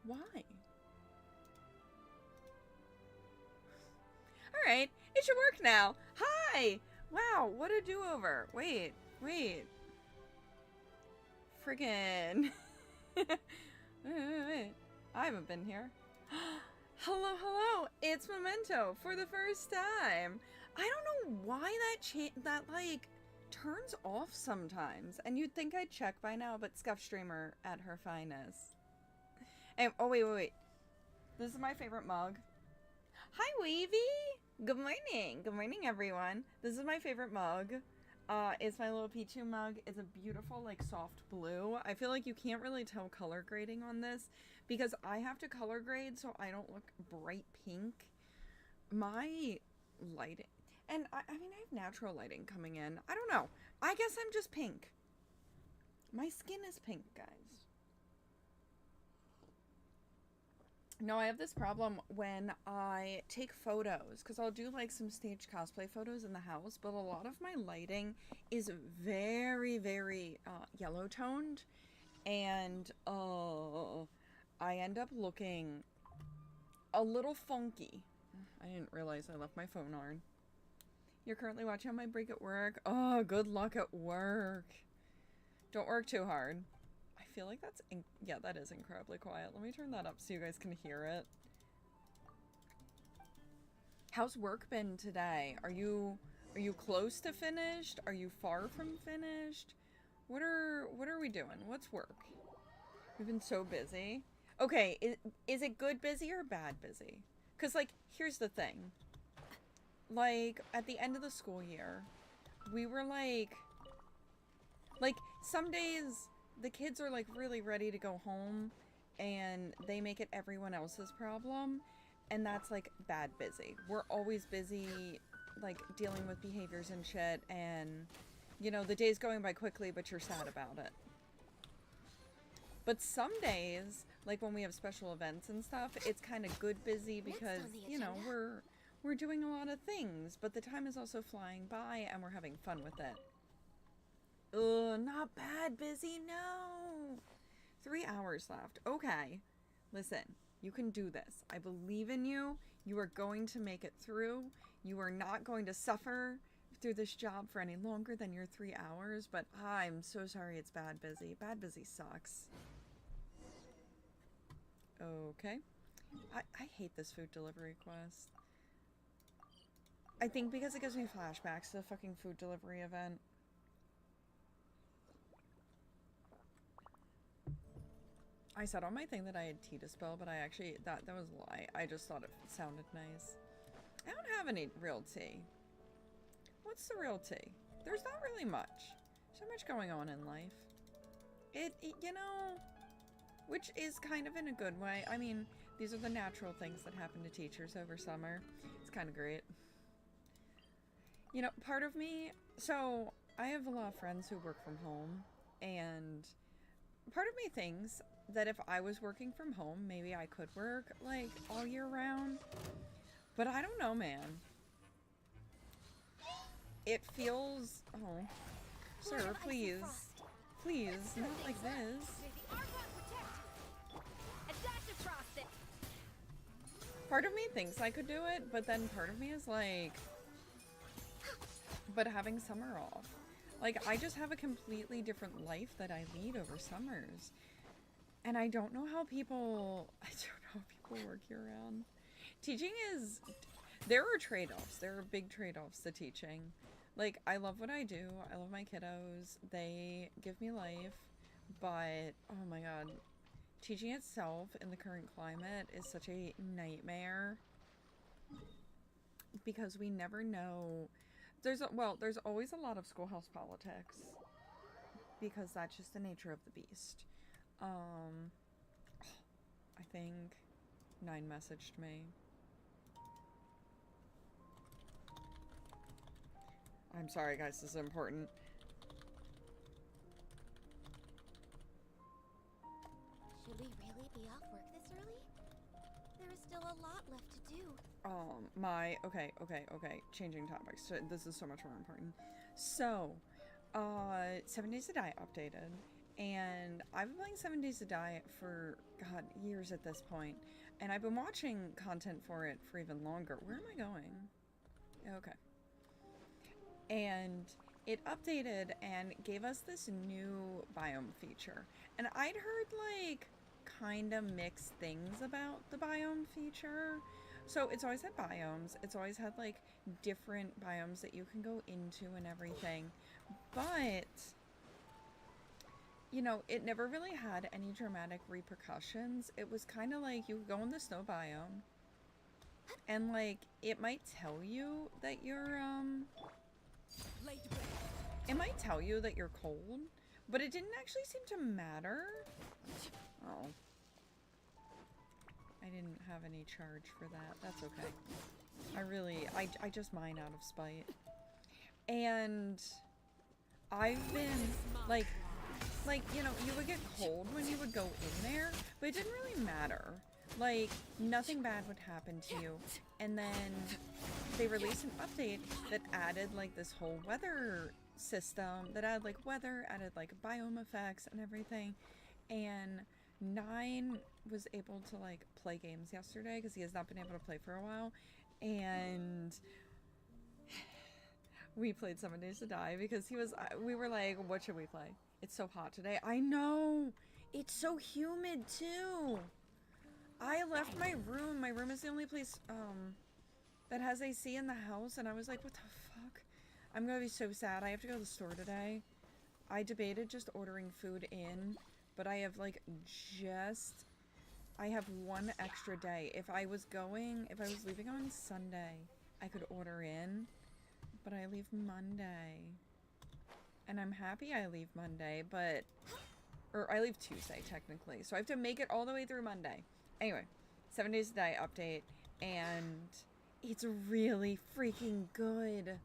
Why? Alright, it should work now. Hi! Wow, what a do-over. Wait. Friggin'. Wait. I haven't been here. Hello. It's Memento for the first time. I don't know why that like turns off sometimes. And you'd think I'd check by now, but Scuff Streamer at her finest. And oh wait. This is my favorite mug. Hi Wavy! Good morning everyone. This is my favorite mug. It's my little Pichu mug. It's a beautiful, like, soft blue. I feel like you can't really tell color grading on this because I have to color grade so I don't look bright pink. My lighting, and I mean, I have natural lighting coming in. I don't know. I guess I'm just pink. My skin is pink, guys. No, I have this problem when I take photos because I'll do like some stage cosplay photos in the house, but a lot of my lighting is very yellow toned, and I end up looking a little funky. I didn't realize I left my phone on. You're currently watching my break at work. Oh, good luck at work. Don't work too hard. I feel like that's, yeah, that is incredibly quiet. Let me turn that up so you guys can hear it. How's work been today? Are you close to finished? Are you far from finished? What are we doing? What's work? We've been so busy. Okay, is it good busy or bad busy? Because, like, here's the thing. Like, at the end of the school year, we were like, some days the kids are like really ready to go home and they make it everyone else's problem, and that's like bad busy. We're always busy like dealing with behaviors and shit, and you know, the day's going by quickly but you're sad about it. But some days, like when we have special events and stuff, it's kind of good busy because, you know, we're doing a lot of things, but the time is also flying by and we're having fun with it. Ugh, not bad busy, no. 3 hours left. Okay. Listen, you can do this. I believe in you. You are going to make it through. You are not going to suffer through this job for any longer than your 3 hours, but I'm so sorry it's bad busy. Bad busy sucks. Okay. I hate this food delivery quest. I think because it gives me flashbacks to the fucking food delivery event. I said on my thing that I had tea to spill, but I actually, that was a lie. I just thought it sounded nice. I don't have any real tea. What's the real tea? There's not really much. There's not much going on in life. It, you know, which is kind of in a good way. I mean, these are the natural things that happen to teachers over summer. It's kind of great. You know, part of me, so I have a lot of friends who work from home, and part of me thinks that if I was working from home, maybe I could work like all year round. But I don't know, man. It feels... Oh. Sir, please. Please, not like this. Part of me thinks I could do it, but then part of me is like... But having summer off. Like, I just have a completely different life that I lead over summers. And I don't know how people work year round. Teaching is, there are trade-offs. There are big trade-offs to teaching. Like, I love what I do. I love my kiddos. They give me life. But, oh my god. Teaching itself in the current climate is such a nightmare. Because we never know. There's always a lot of schoolhouse politics. Because that's just the nature of the beast. I think 9 messaged me. I'm sorry, guys, this is important. Should we really be off work this early? There is still a lot left to do. Okay. Changing topics. So this is so much more important. So, 7 Days to Die updated, And I've been playing 7 Days to Die for, God, years at this point. And I've been watching content for it for even longer. Where am I going? Okay. And it updated and gave us this new biome feature. And I'd heard, like, kind of mixed things about the biome feature. So it's always had biomes. It's always had, like, different biomes that you can go into and everything. But you know, it never really had any dramatic repercussions. It was kind of like you go in the snow biome and like it might tell you that you're it might tell you that you're cold, but it didn't actually seem to matter. Oh. I didn't have any charge for that. That's okay. I just mine out of spite. And I've been like, you know, you would get cold when you would go in there, but it didn't really matter. Like, nothing bad would happen to you. And then they released an update that added, like, this whole weather system, that added, like, weather, added, like, biome effects and everything. And Nine was able to, like, play games yesterday, because he has not been able to play for a while. And we played 7 Days to Die, because we were like, what should we play? It's so hot today. I know! It's so humid, too! I left my room. My room is the only place, that has AC in the house, and I was like, what the fuck? I'm gonna be so sad. I have to go to the store today. I debated just ordering food in, but I have, like, I have one extra day. If I was leaving on Sunday, I could order in, but I leave Monday. And I'm happy I leave Monday, or I leave Tuesday, technically. So I have to make it all the way through Monday. Anyway, 7 Days to Die update, and it's really freaking good.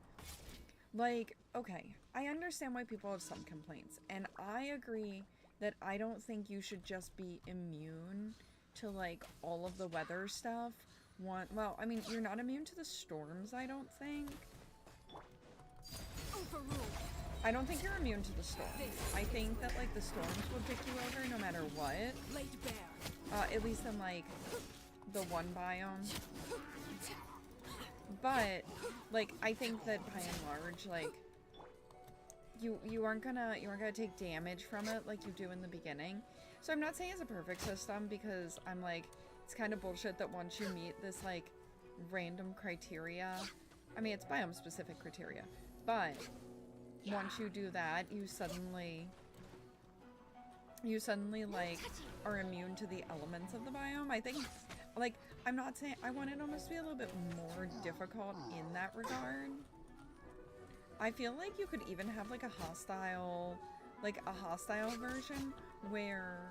Like, okay, I understand why people have some complaints, and I agree that I don't think you should just be immune to, like, all of the weather stuff. Well, I mean, you're not immune to the storms, I don't think. I don't think you're immune to the storms. I think that, like, the storms will pick you over no matter what. At least in, like, the one biome. But, like, I think that by and large, like, you aren't gonna take damage from it like you do in the beginning. So I'm not saying it's a perfect system, because I'm like, it's kind of bullshit that once you meet this, like, random criteria, I mean, it's biome specific criteria, but once you do that, you suddenly like are immune to the elements of the biome. I think, like, I'm not saying, I want it almost to be a little bit more difficult in that regard. I feel like you could even have like a hostile version where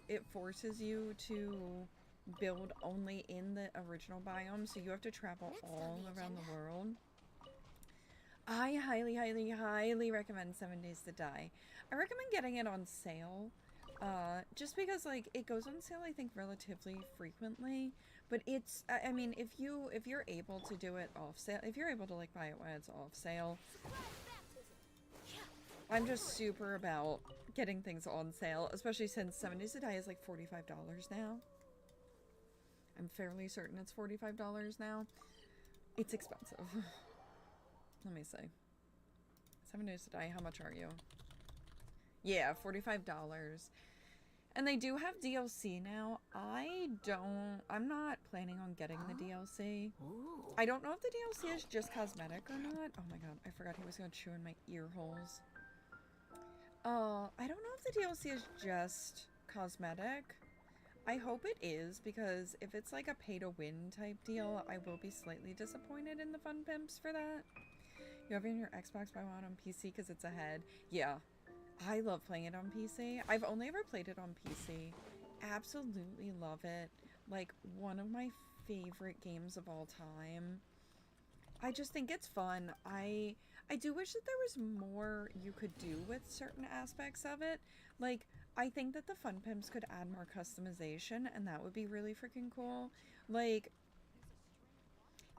it forces you to build only in the original biome, so you have to travel all around the world. I highly, highly, highly recommend 7 Days to Die. I recommend getting it on sale, just because, like, it goes on sale, I think, relatively frequently. But it's, I mean, if you're able to do it off sale, if you're able to, like, buy it when it's off sale, I'm just super about getting things on sale, especially since 7 Days to Die is, like, $45 now. I'm fairly certain it's $45 now. It's expensive. Let me see. 7 Days to Die, how much are you? Yeah, $45. And they do have DLC now. I'm not planning on getting the DLC. I don't know if the DLC is just cosmetic or not. Oh my god, I forgot he was gonna chew in my ear holes. I don't know if the DLC is just cosmetic. I hope it is, because if it's like a pay-to-win type deal, I will be slightly disappointed in the Fun Pimps for that. You have it on your Xbox, but I want it on PC because it's ahead. Yeah, I love playing it on PC. I've only ever played it on PC. Absolutely love it. Like, one of my favorite games of all time. I just think it's fun. I do wish that there was more you could do with certain aspects of it. Like, I think that the Fun Pimps could add more customization, and that would be really freaking cool. Like,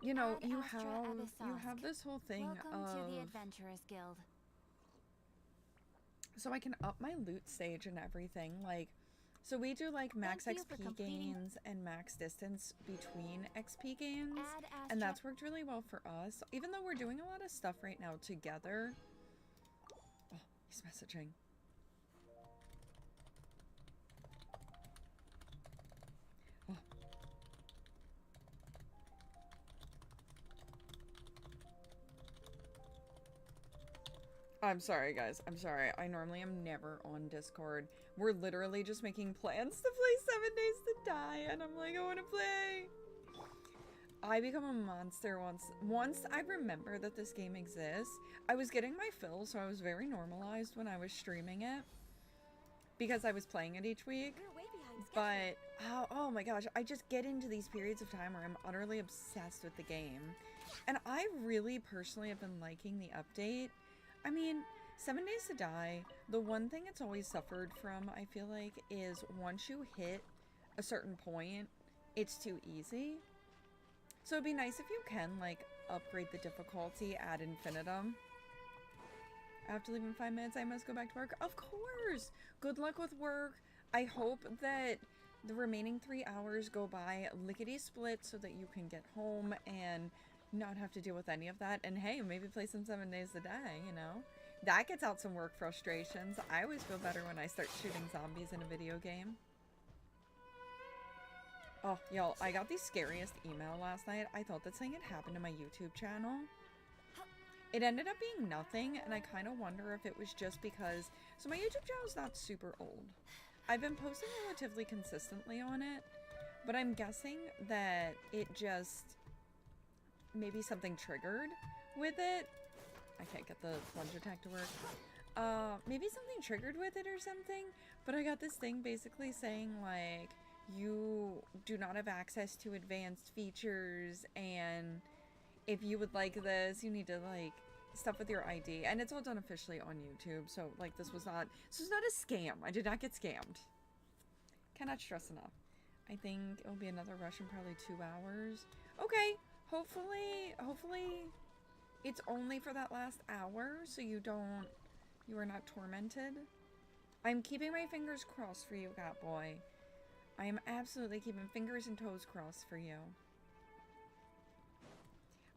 you know, you have this whole thing Welcome to the Adventurers Guild. so I can up my loot stage and everything. Like, so we do like max Thank you for XP completing- gains and max distance between XP gains. Add And Astra- that's worked really well for us. Even though we're doing a lot of stuff right now together. Oh, he's messaging. Oh. I'm sorry, guys. I'm sorry. I normally am never on Discord. We're literally just making plans to play 7 Days to Die, and I'm like, I want to play. I become a monster once I remember that this game exists. I was getting my fill, so I was very normalized when I was streaming it because I was playing it each week. We're way behind schedule. But oh my gosh, I just get into these periods of time where I'm utterly obsessed with the game. And I really personally have been liking the update. I mean, 7 Days to Die, the one thing it's always suffered from, I feel like, is once you hit a certain point, it's too easy. So it'd be nice if you can, like, upgrade the difficulty ad infinitum. I have to leave in 5 minutes. I must go back to work. Of course! Good luck with work. I hope that the remaining 3 hours go by lickety-split so that you can get home and not have to deal with any of that. And hey, maybe play some 7 Days a Day, you know? That gets out some work frustrations. I always feel better when I start shooting zombies in a video game. Oh, y'all, I got the scariest email last night. I thought that something had happened to my YouTube channel. It ended up being nothing, and I kind of wonder if it was just because... So my YouTube channel's not super old. I've been posting relatively consistently on it, but I'm guessing that it just... Maybe something triggered with it. I can't get the plunge attack to work. Maybe something triggered with it or something, but I got this thing basically saying, like... You do not have access to advanced features, and if you would like this, you need to, like, stuff with your ID. And it's all done officially on YouTube, so, like, this was not a scam. I did not get scammed. Cannot stress enough. I think it'll be another rush in probably 2 hours. Okay, hopefully it's only for that last hour, so you are not tormented. I'm keeping my fingers crossed for you, Catboy. I am absolutely keeping fingers and toes crossed for you.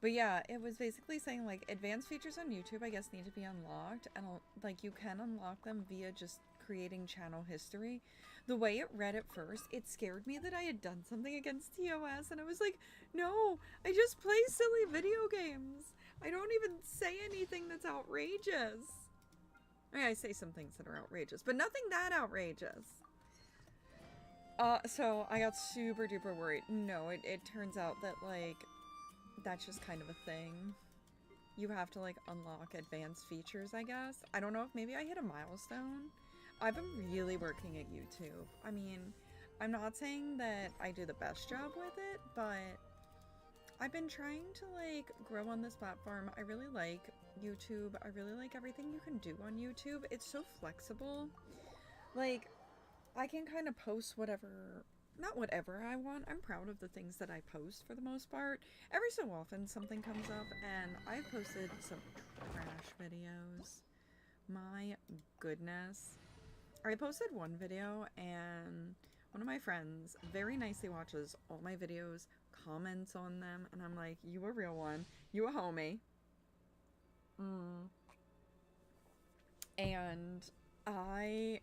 But yeah, it was basically saying, like, advanced features on YouTube, I guess, need to be unlocked. And, like, you can unlock them via just creating channel history. The way it read at first, it scared me that I had done something against TOS. And I was like, no, I just play silly video games. I don't even say anything that's outrageous. I mean, I say some things that are outrageous, but nothing that outrageous. So I got super duper worried. No, it turns out that, like, that's just kind of a thing. You have to, like, unlock advanced features, I guess. I don't know if maybe I hit a milestone. I've been really working at YouTube. I mean, I'm not saying that I do the best job with it, but I've been trying to, like, grow on this platform. I really like YouTube. I really like everything you can do on YouTube. It's so flexible. Like, I can kind of post not whatever I want. I'm proud of the things that I post for the most part. Every so often something comes up, and I've posted some trash videos. My goodness. I posted one video, and one of my friends very nicely watches all my videos, comments on them, and I'm like, you a real one. You a homie. And I...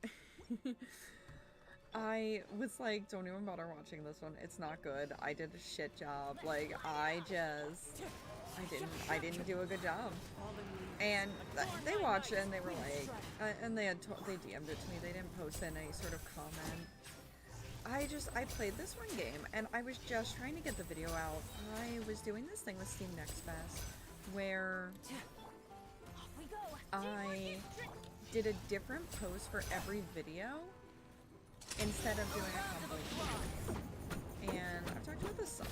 I was like, don't even bother watching this one. It's not good. I did a shit job. Like, I didn't do a good job. And they watched it and they were like, and they DM'd it to me. They didn't post any sort of comment. I played this one game and I was just trying to get the video out. I was doing this thing with Steam Next Fest where I did a different post for every video instead of doing a compilation. And I've talked about this some.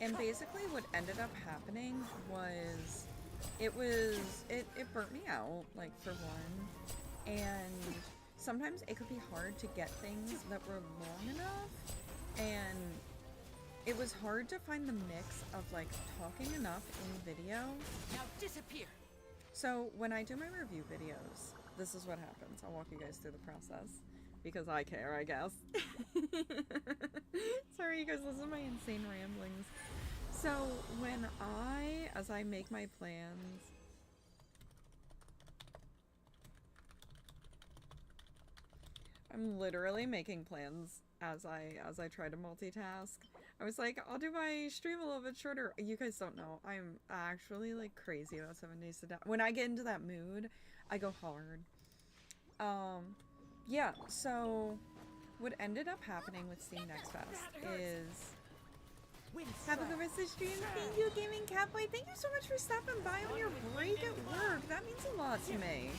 And basically what ended up happening was it burnt me out, like, for one. And sometimes it could be hard to get things that were long enough. And it was hard to find the mix of, like, talking enough in video. Now disappear. So when I do my review videos, this is what happens. I'll walk you guys through the process because I care, I guess. Sorry, you guys, listen to my insane ramblings. So when as I make my plans, I'm literally making plans as I try to multitask. I was like, I'll do my stream a little bit shorter. You guys don't know. I'm actually like crazy about 7 Days to Die. When I get into that mood, I go hard. Yeah, so what ended up happening with Steam Next Fest is have a good rest of the stream. Thank you, Gaming Catboy. Thank you so much for stopping by on your break at work. That means a lot to me.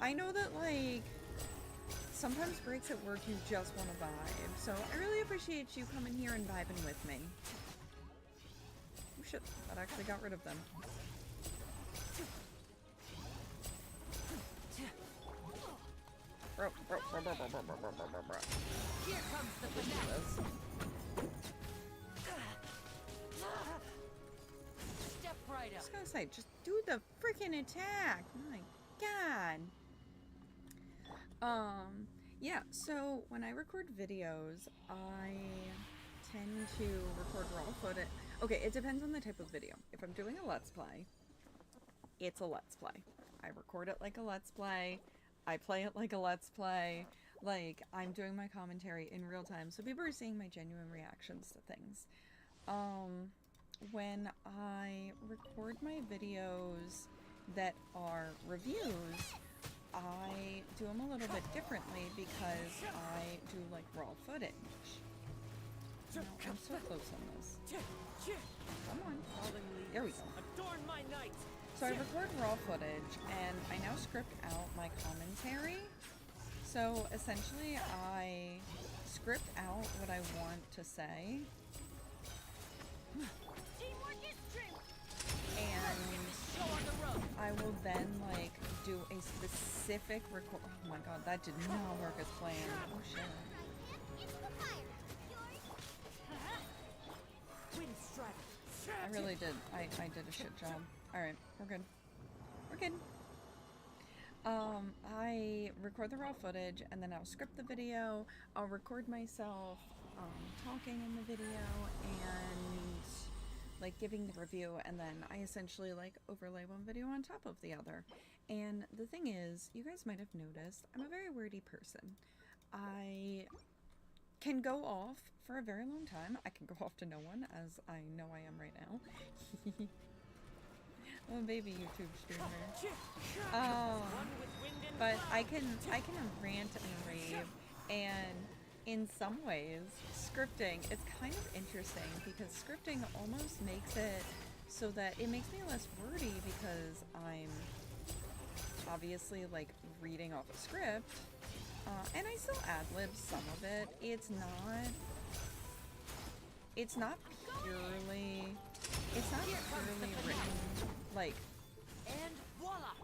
I know that, like, sometimes breaks at work you just want to vibe, so I really appreciate you coming here and vibing with me. Oh shit, that actually got rid of them. Here comes the finesse. Step right I up. was gonna say, just do the freaking attack. My god. Yeah, so when I record videos, I tend to record raw footage. Okay, it depends on the type of video. If I'm doing a Let's Play, it's a Let's Play. I record it like a Let's Play. I play it like a Let's Play. Like, I'm doing my commentary in real time, so people are seeing my genuine reactions to things. When I record my videos that are reviews, I do them a little bit differently because I do like raw footage. No, I'm so close on this. Come on. There we go. Adorn my night. So I record raw footage and I now script out my commentary. So essentially I script out what I want to say. And I will then like do a specific record. Oh my god, that did not work as planned. Oh shit. I really did. I did a shit job. Alright, we're good. We're good. I record the raw footage and then I'll script the video. I'll record myself talking in the video and like giving the review, and then I essentially like overlay one video on top of the other. And the thing is, you guys might have noticed, I'm a very wordy person. I can go off for a very long time. I can go off to no one, as I know I am right now. I'm a baby YouTube streamer. But I can rant and rave, and in some ways, scripting, it's kind of interesting because scripting almost makes it so that it makes me less wordy because I'm obviously like reading off a script, and I still ad-lib some of it. It's not purely written, like, And voila.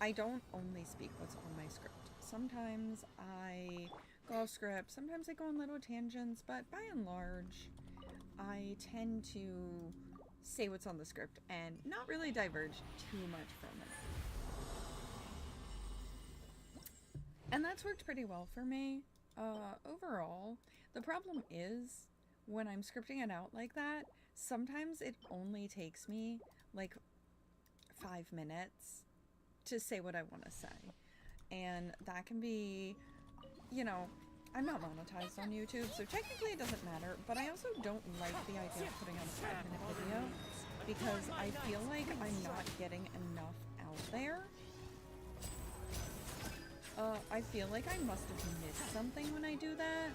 I don't only speak what's on my script. Sometimes I go off script, sometimes I go on little tangents, but by and large, I tend to say what's on the script and not really diverge too much from it. And that's worked pretty well for me. Overall, the problem is when I'm scripting it out like that, sometimes it only takes me like 5 minutes to say what I want to say. And that can be, you know, I'm not monetized on YouTube, so technically it doesn't matter, but I also don't like the idea of putting on a 5-minute video because I feel like I'm not getting enough out there. I feel like I must have missed something when I do that.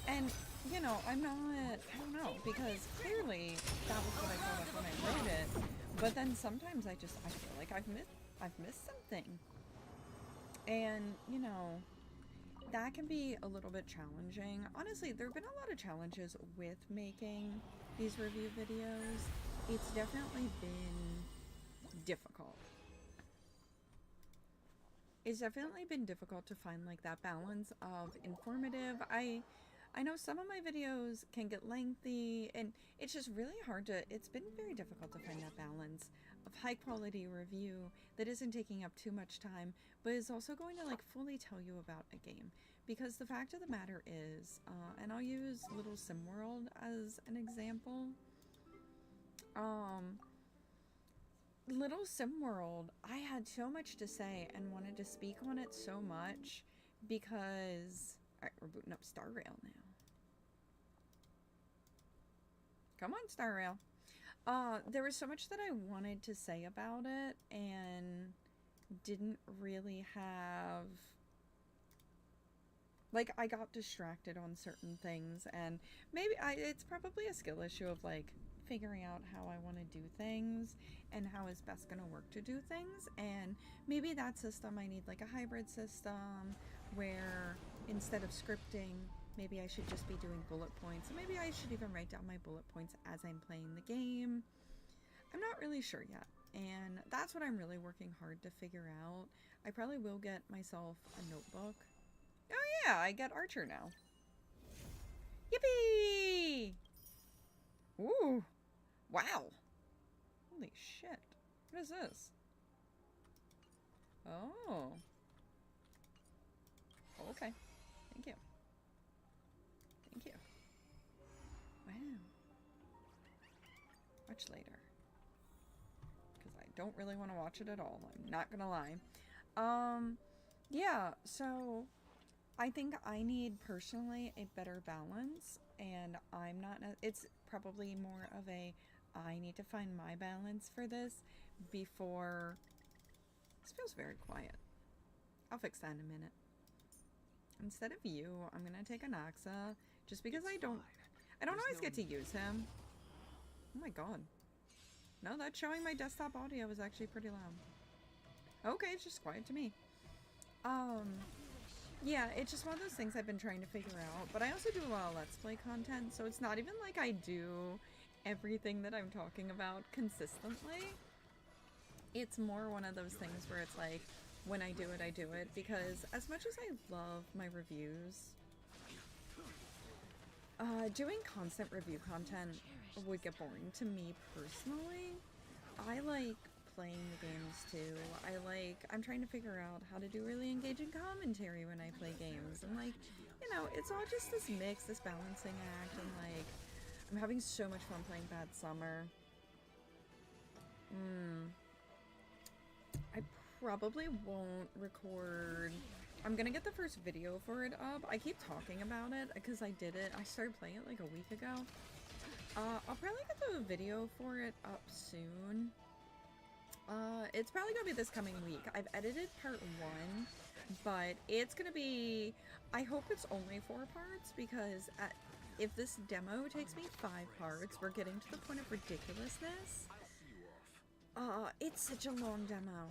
And, you know, I don't know, because clearly that was what I thought of when I wrote it, but then sometimes I feel like I've missed something. And, you know, that can be a little bit challenging. Honestly, there have been a lot of challenges with making these review videos. It's definitely been difficult. It's definitely been difficult to find like that balance of informative. I know some of my videos can get lengthy, and it's just really hard to, it's been very difficult to find that balance of high quality review that isn't taking up too much time, but is also going to like fully tell you about a game. Because the fact of the matter is, and I'll use Little SimWorld as an example. Little SimWorld, I had so much to say and wanted to speak on it so much because... Alright, we're booting up Star Rail now. Come on, Star Rail. There was so much that I wanted to say about it and didn't really have... Like, I got distracted on certain things, and maybe it's probably a skill issue of, like, figuring out how I want to do things and how is best going to work to do things. And maybe that system, I need, like, a hybrid system where instead of scripting, maybe I should just be doing bullet points. And maybe I should even write down my bullet points as I'm playing the game. I'm not really sure yet. And that's what I'm really working hard to figure out. I probably will get myself a notebook. Oh yeah, I get Archer now. Yippee! Ooh. Wow. Holy shit. What is this? Oh. Okay. Thank you. Thank you. Wow. Much later. Because I don't really want to watch it at all. I'm not gonna lie. Yeah, so... I think I need, personally, a better balance, and I'm not... It's probably more of a, I need to find my balance for this before... This feels very quiet. I'll fix that in a minute. Instead of you, I'm gonna take a Noxa, just because I don't always get to use him. Oh my god. No, that's showing my desktop audio is actually pretty loud. Okay, it's just quiet to me. Yeah, it's just one of those things I've been trying to figure out, but I also do a lot of Let's Play content, so it's not even like I do everything that I'm talking about consistently. It's more one of those things where it's like, when I do it, because as much as I love my reviews, doing constant review content would get boring to me personally. I like playing the games too. I'm trying to figure out how to do really engaging commentary when I play games, and like, you know, it's all just this mix, this balancing act, and like, I'm having so much fun playing Bad Summer. I probably won't record. I'm gonna get the first video for it up. I keep talking about it because I started playing it like a week ago. I'll probably get the video for it up soon. It's probably gonna be this coming week. I've edited part 1, but it's gonna be, I hope it's only 4 parts, because if this demo takes me 5 parts, we're getting to the point of ridiculousness. It's such a long demo.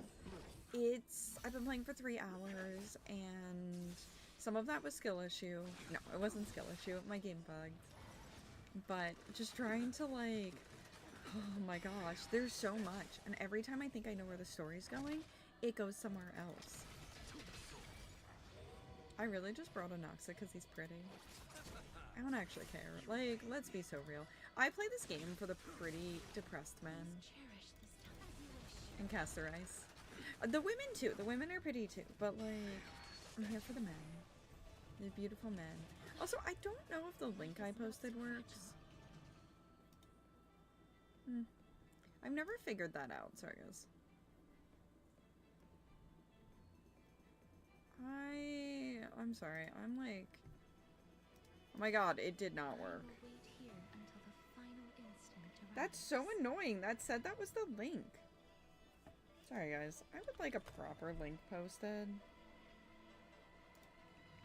I've been playing for 3 hours, and some of that was skill issue. No, it wasn't skill issue, my game bugged. But just trying to like, oh my gosh, there's so much, and every time I think I know where the story's going, it goes somewhere else. I really just brought a Noxa because he's pretty. I don't actually care. Like, let's be so real. I play this game for the pretty, depressed men. And Caster Ice. The women too. The women are pretty too. But like, I'm here for the men. The beautiful men. Also, I don't know if the link I posted works. I've never figured that out, so I guess. I'm sorry. I'm like... Oh my god, it did not work. That's so annoying. That said that was the link. Sorry guys, I would like a proper link posted.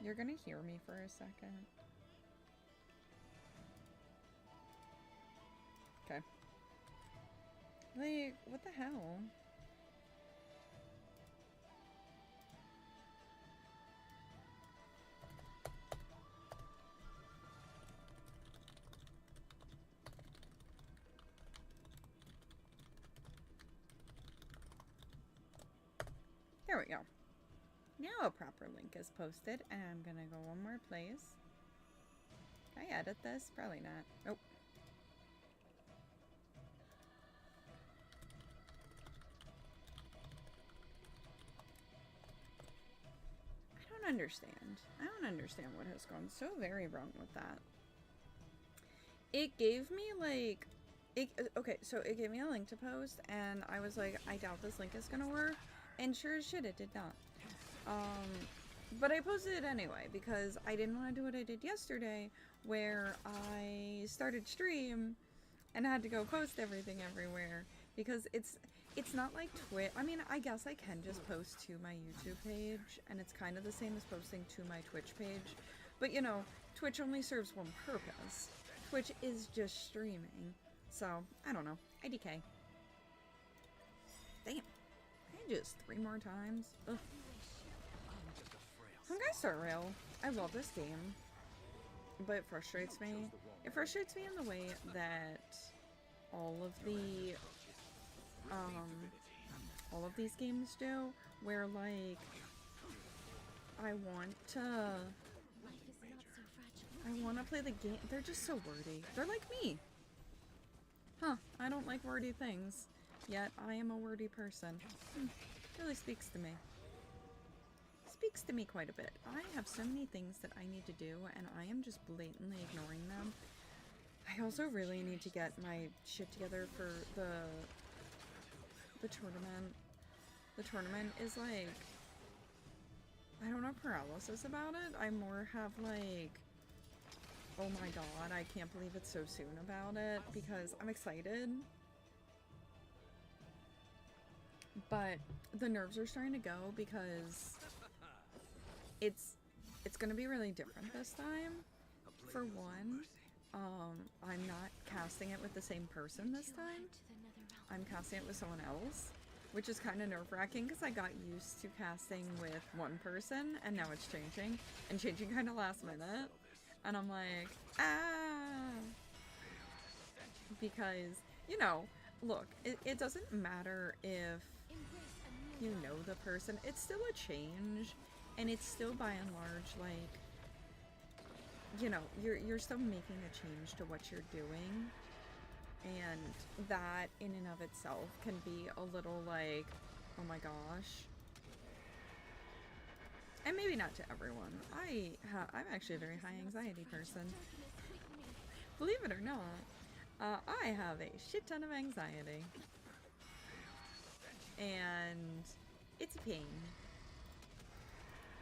You're gonna hear me for a second. Okay. Like, what the hell? There we go. Now a proper link is posted, and I'm gonna go one more place. Can I edit this? Probably not. Nope. I don't understand. I don't understand what has gone so very wrong with that. It gave me like... okay, so it gave me a link to post, and I was like, I doubt this link is gonna work. And sure as shit, it did not. But I posted it anyway, because I didn't want to do what I did yesterday, where I started stream and had to go post everything everywhere. Because it's not like Twitch. I mean, I guess I can just post to my YouTube page, and it's kind of the same as posting to my Twitch page. But you know, Twitch only serves one purpose. Twitch is just streaming. So, I don't know. IDK. Damn. I just 3 more times. Ugh. Some guys start rail. I love this game. But it frustrates me. It frustrates me in the way that all of these games do, where like I want to play the game. They're just so wordy. They're like me. Huh, I don't like wordy things, yet I am a wordy person. Really speaks to me. Speaks to me quite a bit. I have so many things that I need to do, and I am just blatantly ignoring them. I also really need to get my shit together for the tournament. The tournament is like, I don't know paralysis about it. I more have like, oh my god, I can't believe it's so soon about it, because I'm excited. But the nerves are starting to go, because it's gonna be really different this time. For one, I'm not casting it with the same person this time. I'm casting it with someone else, which is kind of nerve-wracking because I got used to casting with one person, and now it's changing, and changing kind of last minute. And I'm like, ah! Because, you know, look, it doesn't matter if you know the person. It's still a change, and it's still by and large, like, you know, you're still making a change to what you're doing. And that, in and of itself, can be a little like, oh my gosh. And maybe not to everyone. I'm actually a very high anxiety person. Believe it or not, I have a shit ton of anxiety. And it's a pain.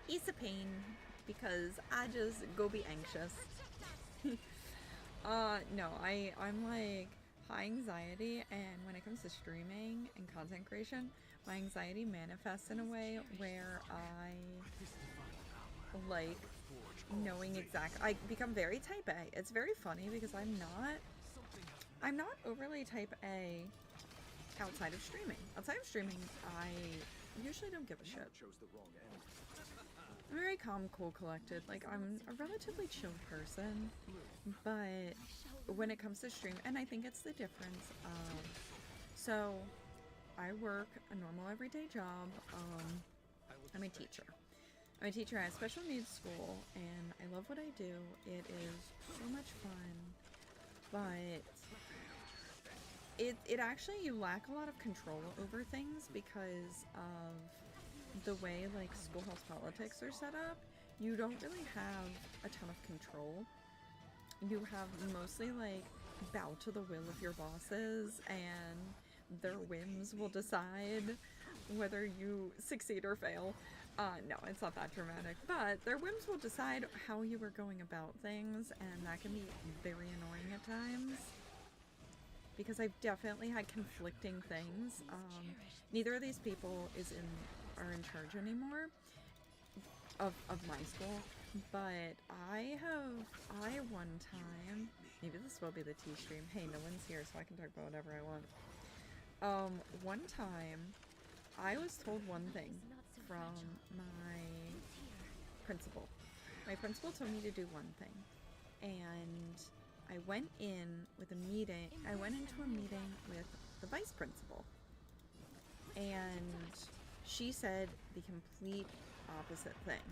It's a pain because I just go be anxious. No, I'm like high anxiety, and when it comes to streaming and content creation, my anxiety manifests in a way where I like knowing I become very type A. It's very funny because I'm not overly type A outside of streaming. Outside of streaming, I usually don't give a shit. I'm very calm, cool, collected. Like, I'm a relatively chill person, but when it comes to stream, and I think it's the difference of, so I work a normal everyday job. I'm a teacher. I'm a teacher at a special needs school, and I love what I do. It is so much fun, but it actually, you lack a lot of control over things because of the way like schoolhouse politics are set up. You don't really have a ton of control. You have mostly like bow to the will of your bosses, and their whims will decide whether you succeed or fail. No, it's not that dramatic, but their whims will decide how you are going about things, and that can be very annoying at times. Because I've definitely had conflicting things. Neither of these people are in charge anymore of my school, but I one time, maybe this will be the tea stream. Hey, no one's here, so I can talk about whatever I want. One time, I was told one thing from my principal. My principal told me to do one thing, and I went into a meeting with the vice principal, and she said the complete opposite thing.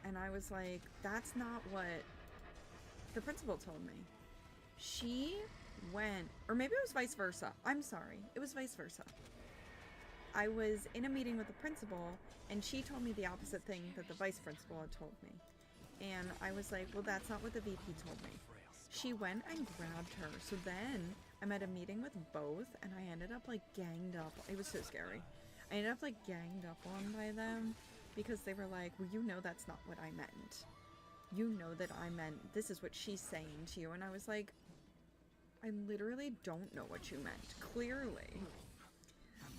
And I was like, that's not what the principal told me. She went, or maybe it was vice versa. I'm sorry. It was vice versa. I was in a meeting with the principal, and she told me the opposite thing that the vice principal had told me. And I was like, well, that's not what the VP told me. She went and grabbed her. So then I'm at a meeting with both, and I ended up like ganged up. It was so scary. I ended up like ganged up on by them because they were like, well, you know that's not what I meant. You know that I meant this is what she's saying to you. And I was like, I literally don't know what you meant. Clearly.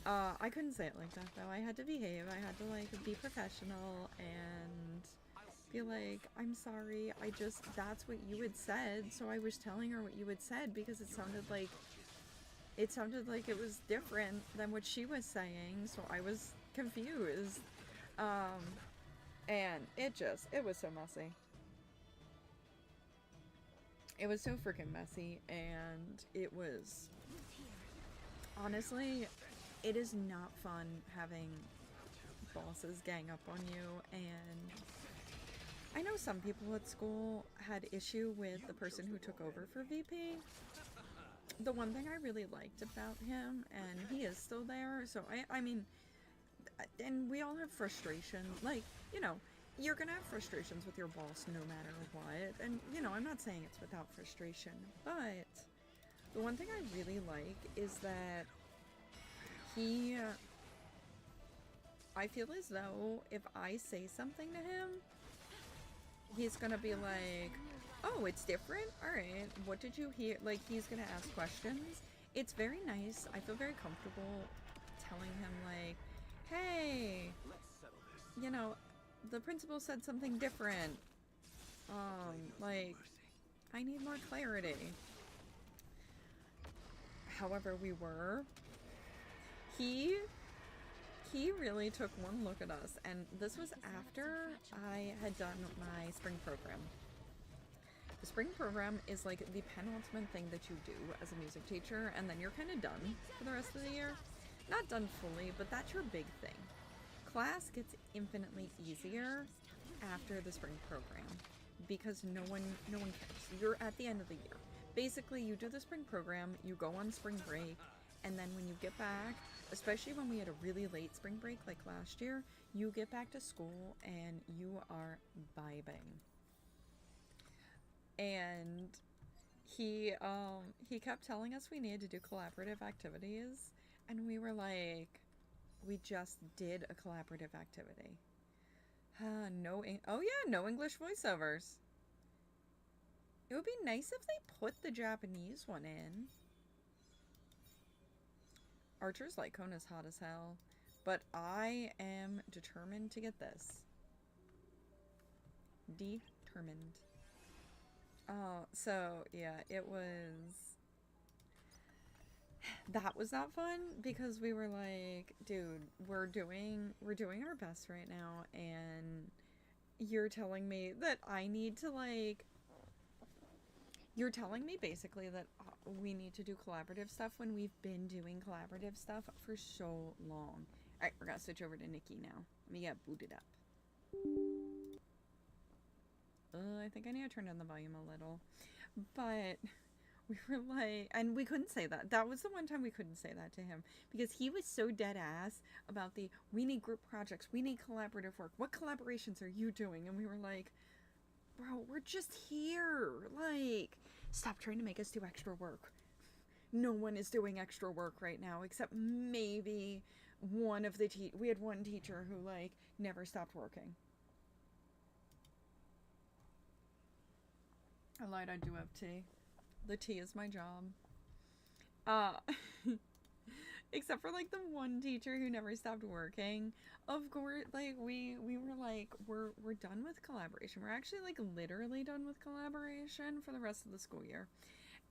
I couldn't say it like that though. I had to behave. I had to like be professional and be like, I'm sorry, that's what you had said, so I was telling her what you had said because it sounded like it was different than what she was saying, so I was confused. And it was so messy. It was so freaking messy, and it was, honestly, it is not fun having bosses gang up on you, and I know some people at school had issue with the person who took over for VP. The one thing I really liked about him, and he is still there, so I mean, and we all have frustration, like, you know, you're gonna have frustrations with your boss no matter what, and, you know, I'm not saying it's without frustration, but the one thing I really like is that I feel as though if I say something to him, he's gonna be like, oh, it's different? Alright, what did you hear? Like, he's gonna ask questions. It's very nice. I feel very comfortable telling him, like, hey, you know, the principal said something different. Like, I need more clarity. However, he really took one look at us, and this was after I had done my spring program. The spring program is like the penultimate thing that you do as a music teacher, and then you're kind of done for the rest of the year. Not done fully, but that's your big thing. Class gets infinitely easier after the spring program because no one cares. You're at the end of the year. Basically, you do the spring program, you go on spring break, and then when you get back, especially when we had a really late spring break like last year, you get back to school and you are vibing. And he kept telling us we needed to do collaborative activities, and we were like, we just did a collaborative activity. No English voiceovers. It would be nice if they put the Japanese one in. Archer's light cone is hot as hell, but I am determined to get this. Determined. So yeah, that was not fun because we were like, dude, we're doing our best right now, and you're telling me that I need to like, you're telling me basically that we need to do collaborative stuff when we've been doing collaborative stuff for so long. Alright, we're gonna switch over to Nikki now. Let me get booted up. I think I need to turn down the volume a little. But we were like, and we couldn't say that. That was the one time we couldn't say that to him because he was so dead ass about we need group projects, we need collaborative work. What collaborations are you doing? And we were like, bro, we're just here. Like, stop trying to make us do extra work. No one is doing extra work right now except maybe one of the we had one teacher who like never stopped working. I lied, I do have tea. The tea is my job. Except for like the one teacher who never stopped working. Of course, like we were like, we're done with collaboration. We're actually like literally done with collaboration for the rest of the school year.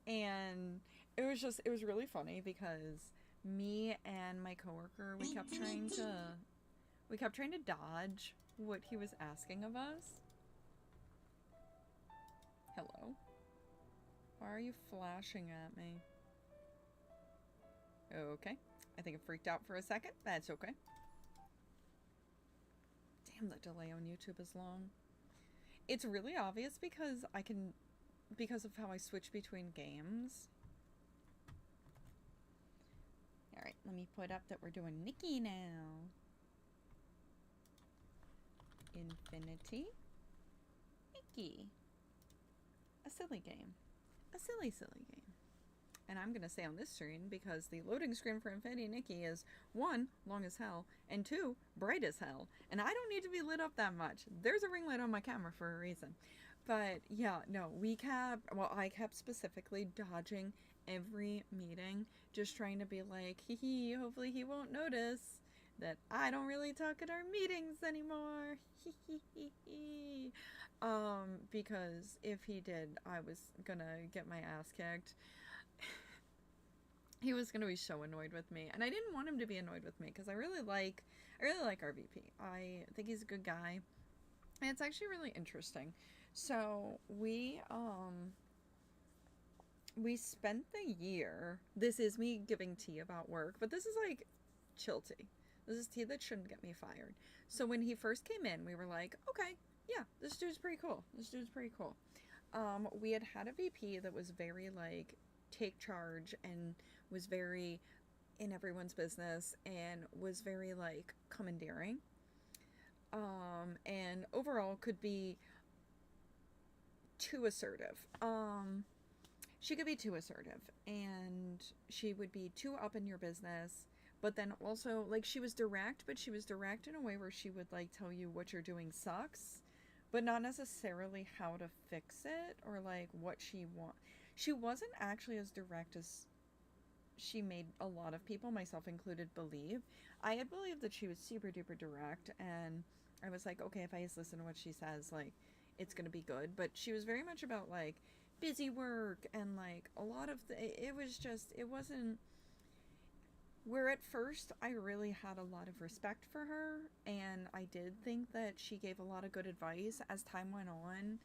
And it was really funny because me and my coworker, we kept trying to dodge what he was asking of us. Hello? Why are you flashing at me? Okay. I think it freaked out for a second. That's okay. Damn, the delay on YouTube is long. It's really obvious because I can because of how I switch between games. Alright, let me put up that we're doing Nikki now. Infinity. Nikki. A silly game. A silly, silly game. And I'm going to say on this screen, because the loading screen for Infinity Nikki is 1, long as hell, and 2, bright as hell. And I don't need to be lit up that much. There's a ring light on my camera for a reason. But yeah, no, I kept specifically dodging every meeting, just trying to be like, hee hee, hopefully he won't notice that I don't really talk at our meetings anymore. Hee hee hee hee. Because if he did, I was gonna get my ass kicked. He was gonna be so annoyed with me, and I didn't want him to be annoyed with me because I really like our VP. I think he's a good guy, and it's actually really interesting. So we spent the year. This is me giving tea about work, but this is like chill tea. This is tea that shouldn't get me fired. So when he first came in, we were like, okay, yeah, this dude's pretty cool. This dude's pretty cool. We had a VP that was very like take charge and was very in everyone's business and was very like commandeering. And overall could be too assertive. She could be too assertive, and she would be too up in your business. But then also, like, she was direct, but she was direct in a way where she would, like, tell you what you're doing sucks, but not necessarily how to fix it or, like, what she wants. She wasn't actually as direct as she made a lot of people, myself included, believe. I had believed that she was super duper direct, and I was like, okay, if I just listen to what she says, like, it's gonna be good. But she was very much about, like, busy work and, like, a lot of it was just, it wasn't. Where at first I really had a lot of respect for her, and I did think that she gave a lot of good advice. As time went on,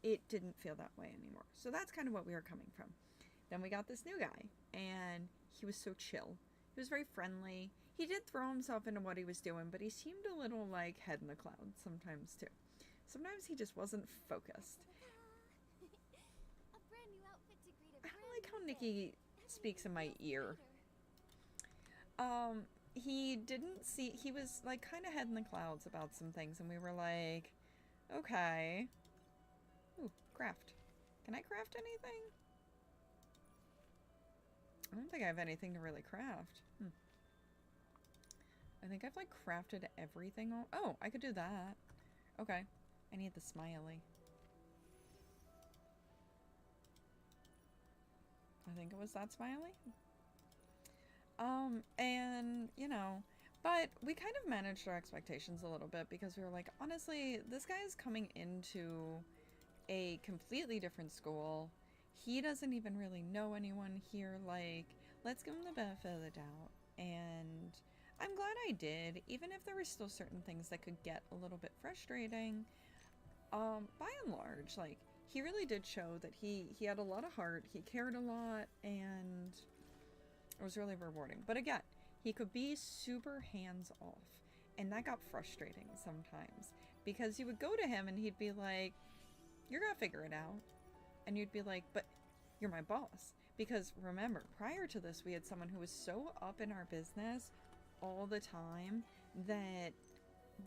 it didn't feel that way anymore. So that's kind of what we were coming from. Then we got this new guy, and he was so chill. He was very friendly. He did throw himself into what he was doing, but he seemed a little like head in the clouds sometimes too. Sometimes he just wasn't focused. A brand new outfit to greet a I brand like how new Nikki day. speaks in my ear. He didn't see, he was like kind of head in the clouds about some things, and we were like, okay. Ooh, craft. Can I craft anything? I don't think I have anything to really craft. I think I've like crafted everything. Oh, I could do that. Okay. I need the smiley. I think it was that smiley. And, you know, but we kind of managed our expectations a little bit because we were like, honestly, this guy is coming into a completely different school. He doesn't even really know anyone here. Like, let's give him the benefit of the doubt. And I'm glad I did, even if there were still certain things that could get a little bit frustrating. By and large, like, he really did show that he had a lot of heart, he cared a lot, and it was really rewarding. But again, he could be super hands-off, and that got frustrating sometimes, because you would go to him and he'd be like, you're gonna figure it out. And you'd be like, but you're my boss. Because remember, prior to this, we had someone who was so up in our business all the time that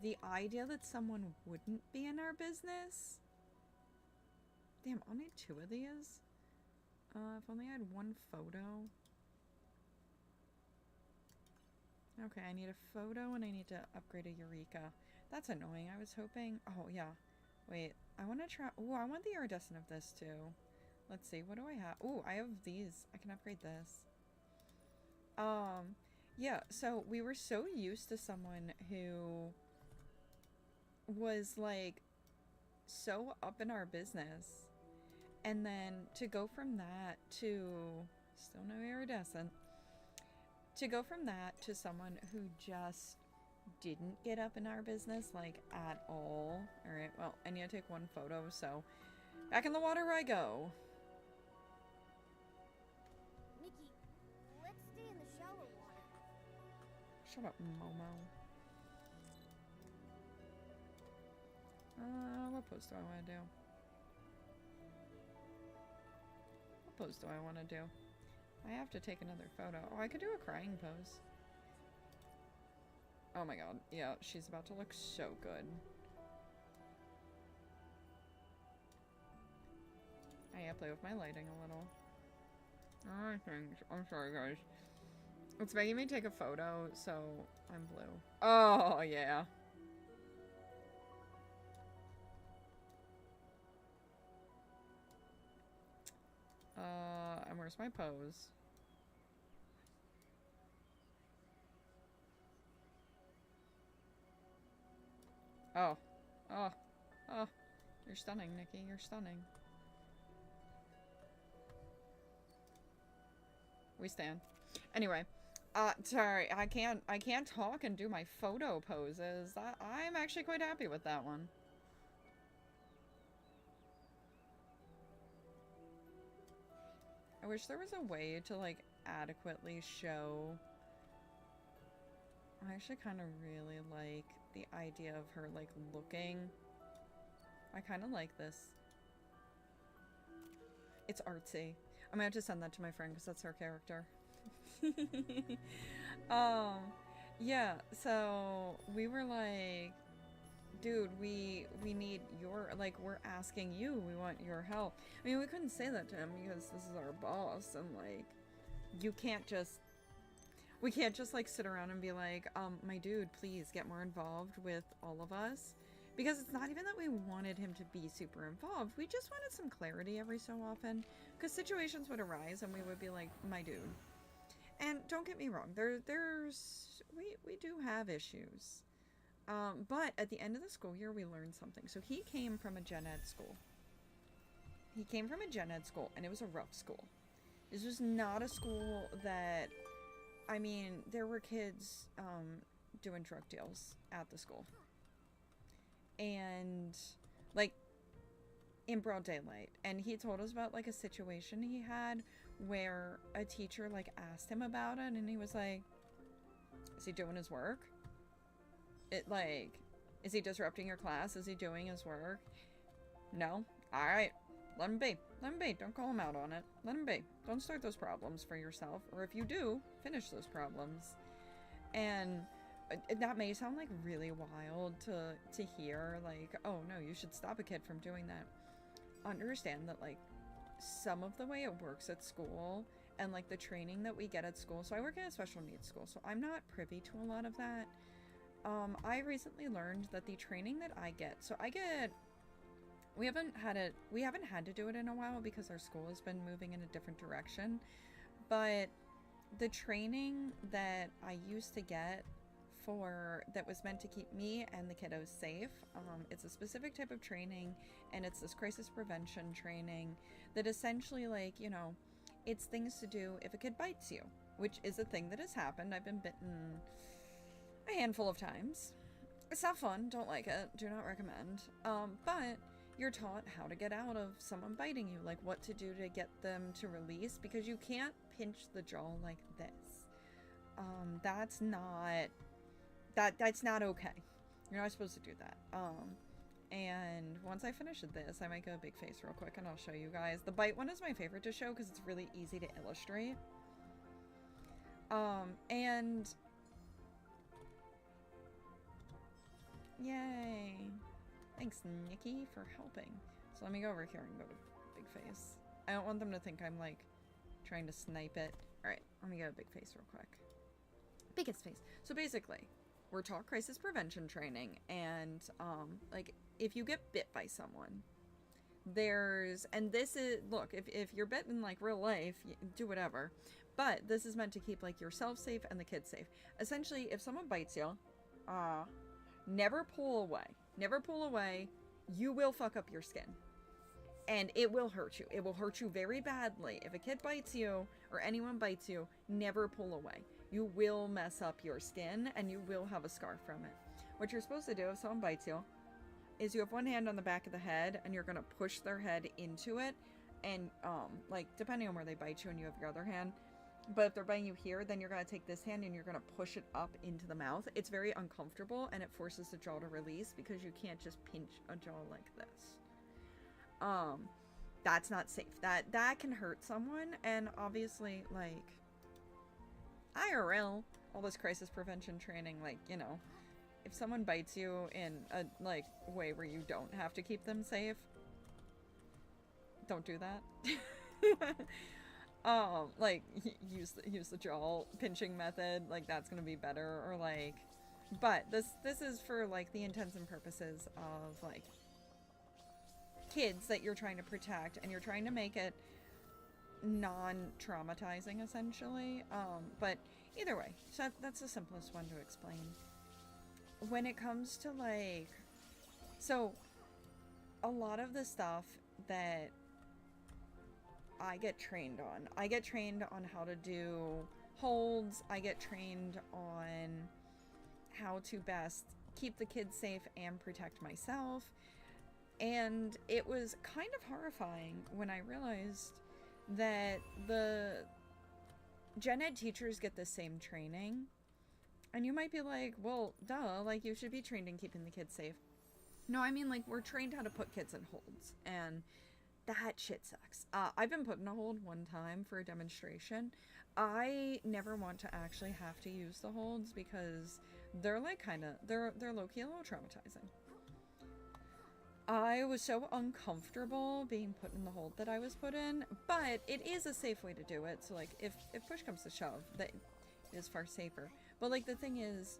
the idea that someone wouldn't be in our business... Damn, I'll need 2 of these. If only I had 1 photo. Okay, I need a photo and I need to upgrade a Eureka. That's annoying. I was hoping... Oh, yeah. Wait, I want to try... Ooh, I want the iridescent of this, too. Let's see, what do I have? Ooh, I have these. I can upgrade this. Yeah, so we were so used to someone who was, like, so up in our business. And then to go from that to... Still no iridescent. To go from that to someone who just didn't get up in our business, like, at all. Alright, well, I need to take 1 photo, so... Back in the water I go. Nikki, let's stay in the shower water. Shut up, Momo. What post do I want to do? pose do I want to do? I have to take another photo. Oh, I could do a crying pose. Oh my god. Yeah, she's about to look so good. I gotta play with my lighting a little. I think. I'm sorry, guys. It's making me take a photo, so I'm blue. Oh, yeah. And where's my pose? Oh. Oh. Oh. You're stunning, Nikki. You're stunning. We stand. Anyway. Sorry. I can't talk and do my photo poses. I'm actually quite happy with that one. I wish there was a way to, like, adequately show... I actually kind of really like the idea of her, like, looking. I kind of like this. It's artsy. I'm gonna have to send that to my friend because that's her character. Yeah, so we were like, dude, we need your, like, we're asking you, we want your help. I mean, we couldn't say that to him because this is our boss, and, like, you can't just, we can't just, like, sit around and be like, my dude, please get more involved with all of us. Because it's not even that we wanted him to be super involved, we just wanted some clarity every so often. Because situations would arise and we would be like, my dude. And don't get me wrong, we do have issues. But at the end of the school year, we learned something. So he came from a gen ed school. He came from a gen ed school, and it was a rough school. This was not a school that, I mean, there were kids doing drug deals at the school. And, like, in broad daylight. And he told us about, like, a situation he had where a teacher, like, asked him about it, and he was like, is he doing his work? Is he disrupting your class? Is he doing his work? No? Alright. Let him be. Let him be. Don't call him out on it. Let him be. Don't start those problems for yourself. Or if you do, finish those problems. And that may sound, like, really wild to hear. Like, oh, no, you should stop a kid from doing that. Understand that, like, some of the way it works at school and, like, the training that we get at school. So I work in a special needs school, so I'm not privy to a lot of that. I recently learned that the training that I get, we haven't had to do it in a while because our school has been moving in a different direction, but the training that I used to get that was meant to keep me and the kiddos safe, it's a specific type of training, and it's this crisis prevention training that essentially, like, you know, it's things to do if a kid bites you, which is a thing that has happened. I've been bitten a handful of times. It's not fun, don't like it, do not recommend. But you're taught how to get out of someone biting you, like what to do to get them to release, because you can't pinch the jaw like this. That's not okay. You're not supposed to do that. And once I finish this, I might go a big face real quick and I'll show you guys. The bite one is my favorite to show because it's really easy to illustrate. And yay. Thanks, Nikki, for helping. So let me go over here and go to big face. I don't want them to think I'm, like, trying to snipe it. Alright, let me go to big face real quick. Biggest face. So basically, we're taught crisis prevention training, and, like, if you get bit by someone, and this is, look, if you're bitten in, like, real life, do whatever, but this is meant to keep, like, yourself safe and the kids safe. Essentially, if someone bites you, never pull away. Never pull away. You will fuck up your skin. And it will hurt you. It will hurt you very badly. If a kid bites you, or anyone bites you, never pull away. You will mess up your skin, and you will have a scar from it. What you're supposed to do if someone bites you, is you have one hand on the back of the head, and you're going to push their head into it, and, like, depending on where they bite you, and you have your other hand, but if they're biting you here, then you're going to take this hand and you're going to push it up into the mouth. It's very uncomfortable, and it forces the jaw to release because you can't just pinch a jaw like this. That's not safe. That can hurt someone, and obviously, like, IRL, all this crisis prevention training, like, you know, if someone bites you in a, like, way where you don't have to keep them safe, don't do that. Like, use the jaw pinching method, like, that's gonna be better, or, like, but this is for, like, the intents and purposes of, like, kids that you're trying to protect, and you're trying to make it non-traumatizing, essentially. But either way, so that's the simplest one to explain. When it comes to, like, so a lot of the stuff that I get trained on how to do holds, I get trained on how to best keep the kids safe and protect myself. And it was kind of horrifying when I realized that the gen ed teachers get the same training. And you might be like, well, duh, like, you should be trained in keeping the kids safe. No, I mean, like, we're trained how to put kids in holds, and that shit sucks. I've been put in a hold one time for a demonstration. I never want to actually have to use the holds because they're, like, they're low-key a little traumatizing. I was so uncomfortable being put in the hold that I was put in, but it is a safe way to do it. So, like, if push comes to shove, that is far safer. But, like, the thing is,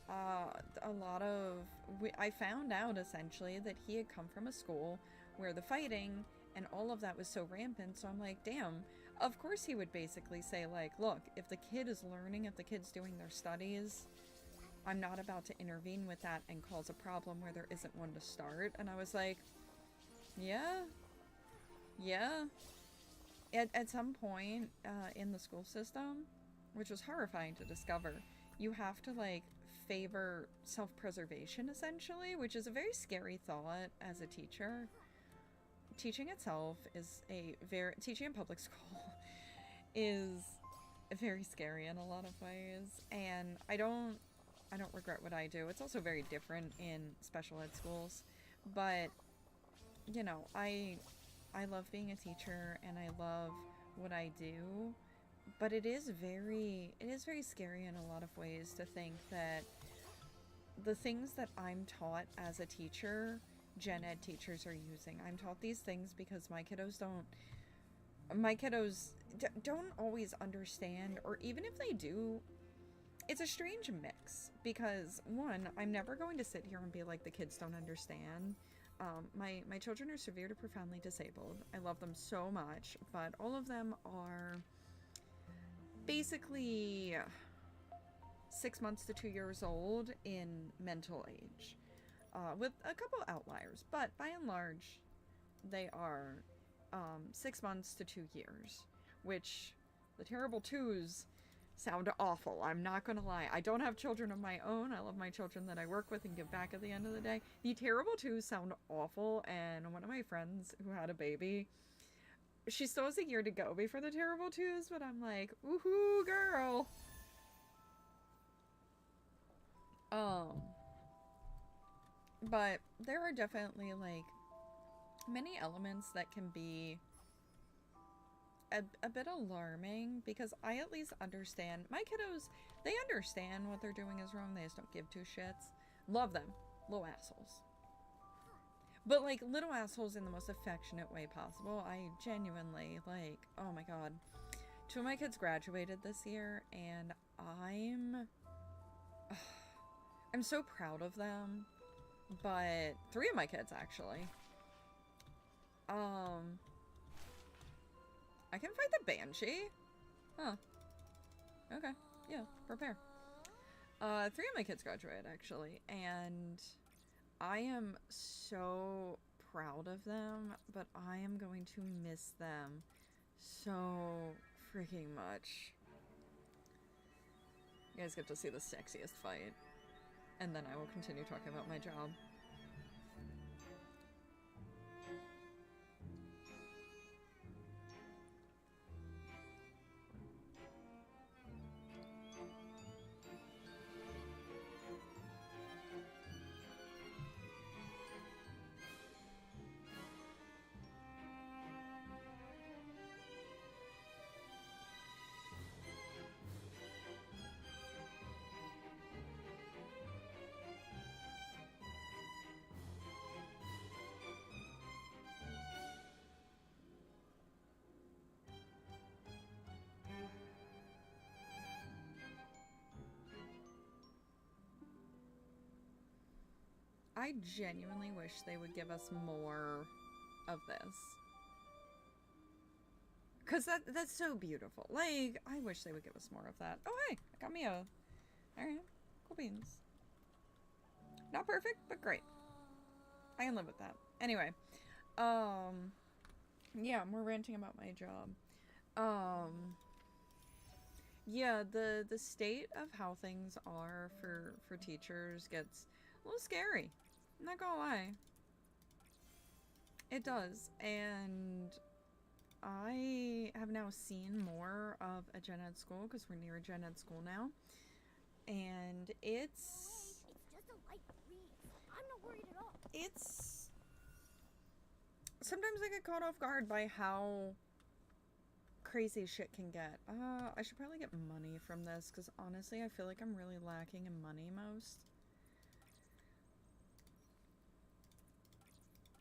a lot of... I found out, essentially, that he had come from a school where the fighting and all of that was so rampant, so I'm like, damn, of course he would basically say, like, look, if the kid is learning, if the kid's doing their studies, I'm not about to intervene with that and cause a problem where there isn't one to start. And I was like, yeah. At some point in the school system, which was horrifying to discover, you have to, like, favor self-preservation, essentially, which is a very scary thought as a teacher. Teaching itself is teaching in public school is very scary in a lot of ways, and I don't regret what I do. It's also very different in special ed schools, but, you know, I love being a teacher and I love what I do, but it is very scary in a lot of ways to think that the things that I'm taught as a teacher, gen ed teachers are using. I'm taught these things because my kiddos don't always understand, or even if they do, it's a strange mix, because one, I'm never going to sit here and be like, the kids don't understand. My children are severe to profoundly disabled. I love them so much, but all of them are basically 6 months to 2 years old in mental age, with a couple outliers, but by and large, they are 6 months to 2 years, which the terrible twos sound awful. I'm not gonna lie. I don't have children of my own. I love my children that I work with and give back at the end of the day. The terrible twos sound awful, and one of my friends who had a baby, she still has a year to go before the terrible twos, but I'm like, woohoo, girl. But there are definitely, like, many elements that can be a bit alarming, because I at least understand my kiddos. They understand what they're doing is wrong. They just don't give two shits. Love them. Little assholes. But, like, little assholes in the most affectionate way possible. I genuinely, like, oh my god. 2 of my kids graduated this year, and I'm so proud of them. But 3 of my kids, actually. I can fight the Banshee? Huh. Okay. Yeah, prepare. 3 of my kids graduated, actually, and I am so proud of them, but I am going to miss them so freaking much. You guys get to see the sexiest fight, and then I will continue talking about my job. I genuinely wish they would give us more of this. Because that's so beautiful. Like, I wish they would give us more of that. Oh, hey, I got me a... Alright, cool beans. Not perfect, but great. I can live with that. Anyway, yeah, more ranting about my job. Yeah, the state of how things are for teachers gets a little scary. I'm not gonna lie. It does, and I have now seen more of a gen ed school because we're near a gen ed school now, and it's just a light breeze. I'm not worried at all. It's sometimes I get caught off guard by how crazy shit can get. I should probably get money from this because honestly, I feel like I'm really lacking in money most.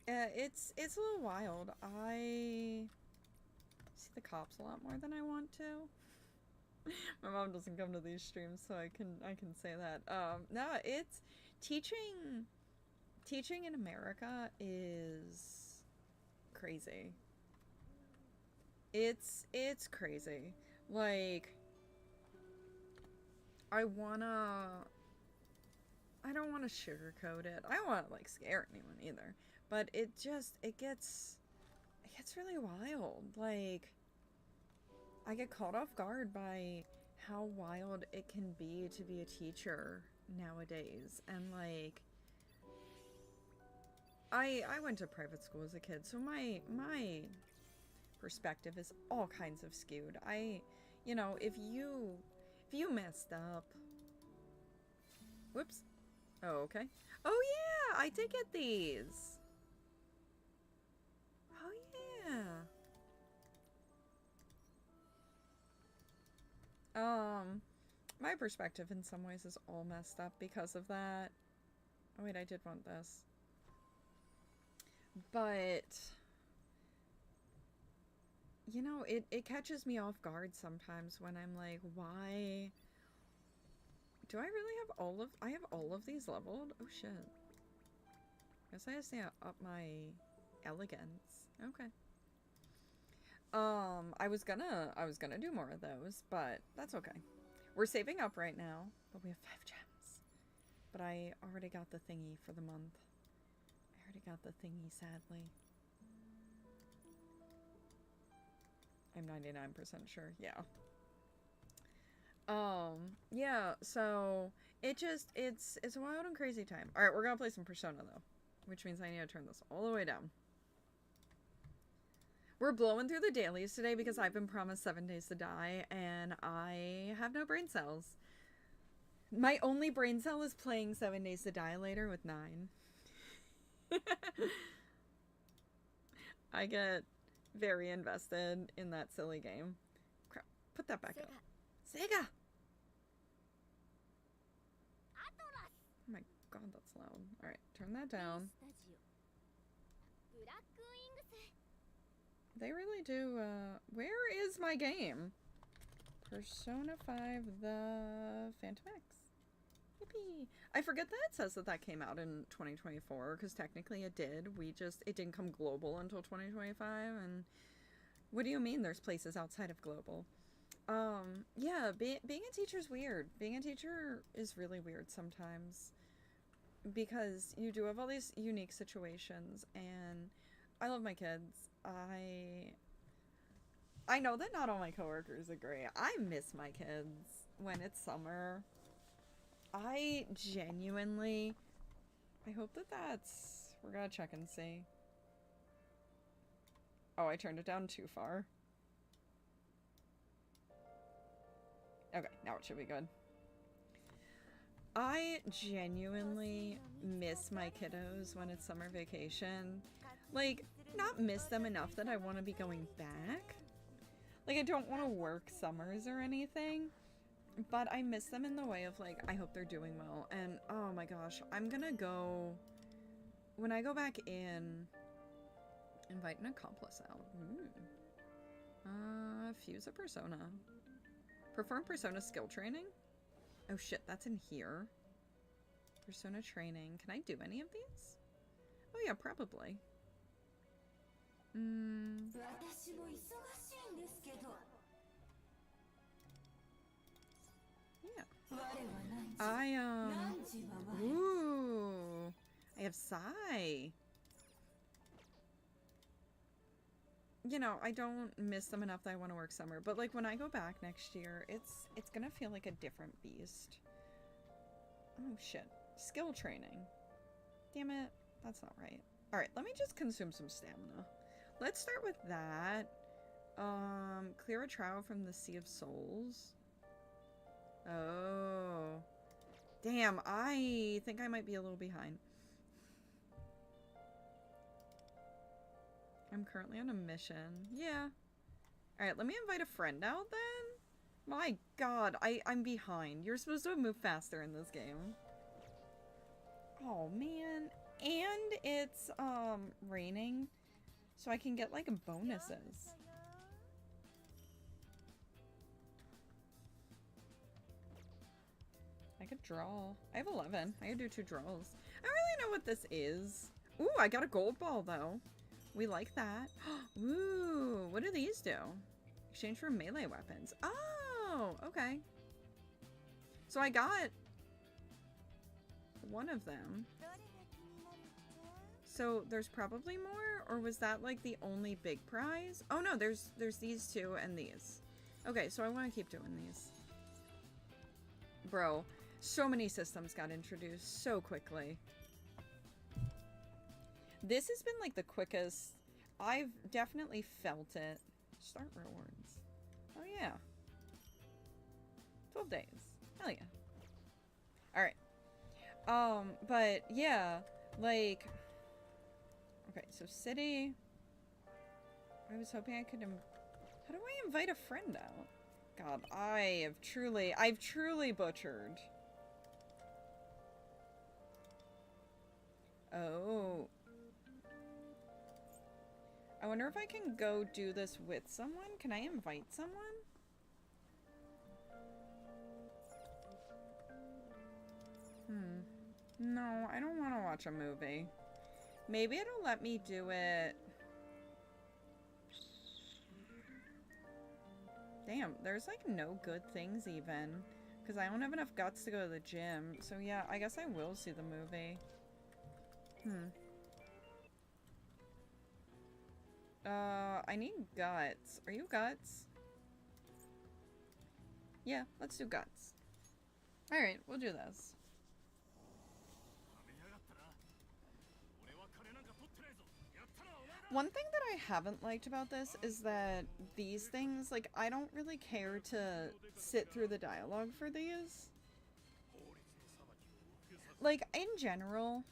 It's a little wild. I see the cops a lot more than I want to. My mom doesn't come to these streams, so I can say that. No, it's teaching in America is crazy. It's crazy. Like, I don't wanna sugarcoat it. I don't wanna like scare anyone either. But it gets really wild. Like, I get caught off guard by how wild it can be to be a teacher nowadays. And like, I went to private school as a kid, so my perspective is all kinds of skewed. You know, if you messed up, whoops. Oh, okay. Oh yeah, I did get these. Oh yeah. My perspective in some ways is all messed up because of that. Oh wait, I did want this. But you know, it catches me off guard sometimes when I'm like, why do I really have I have all of these leveled? Oh shit. Guess I have to up my elegance. Okay. I was gonna do more of those, but that's okay. We're saving up right now, but we have 5 gems. But I already got the thingy for the month. I already got the thingy, sadly. I'm 99% sure, yeah. Yeah, so it's a wild and crazy time. Alright, we're gonna play some Persona though, which means I need to turn this all the way down. We're blowing through the dailies today because I've been promised 7 days to die and I have no brain cells. My only brain cell is playing 7 days to die later with 9. I get very invested in that silly game. Crap, put that back up. Sega! Oh my god, that's loud. Alright, turn that down. They really do, where is my game? Persona 5 The Phantom X. Yippee! I forget that it says that came out in 2024, because technically it did. It didn't come global until 2025, and what do you mean there's places outside of global? Yeah, being a teacher is weird. Being a teacher is really weird sometimes, because you do have all these unique situations, and I love my kids. I know that not all my coworkers agree. I miss my kids when it's summer. I genuinely... I hope that's... We're gonna check and see. Oh, I turned it down too far. Okay, now it should be good. I genuinely miss my kiddos when it's summer vacation. Like, not miss them enough that I want to be going back. Like, I don't want to work summers or anything. But I miss them in the way of, like, I hope they're doing well. And, oh my gosh, I'm gonna go... When I go back in... Invite an accomplice out. Fuse a persona. Perform persona skill training? Oh shit, that's in here. Persona training. Can I do any of these? Oh yeah, probably. Yeah. Ooh. I have Sai. You know, I don't miss them enough that I want to work summer, but like when I go back next year, it's gonna feel like a different beast. Oh shit. Skill training. Damn it. That's not right. Alright, let me just consume some stamina. Let's start with that. Clear a trial from the Sea of Souls. Oh. Damn, I think I might be a little behind. I'm currently on a mission. Yeah. Alright, let me invite a friend out then. My god, I'm behind. You're supposed to move faster in this game. Oh man. And it's raining. So I can get like bonuses. I could draw. I have 11. I could do 2 draws. I don't really know what this is. Ooh, I got a gold ball though. We like that. Ooh, what do these do? Exchange for melee weapons. Oh, okay. So I got one of them. So there's probably more, or was that like the only big prize? Oh no, there's these 2 and these. Okay, so I want to keep doing these. Bro, so many systems got introduced so quickly. This has been like the quickest. I've definitely felt it. Start rewards. Oh yeah. 12 days. Hell yeah. Alright. But yeah, like, okay, so city. I was hoping I could, how do I invite a friend out? God, I've truly butchered. Oh. I wonder if I can go do this with someone? Can I invite someone? No, I don't want to watch a movie. Maybe it'll let me do it. Damn, there's like no good things even. Because I don't have enough guts to go to the gym. So yeah, I guess I will see the movie. I need guts. Are you guts? Yeah, let's do guts. Alright, we'll do this. One thing that I haven't liked about this is that these things, like, I don't really care to sit through the dialogue for these. Like, in general,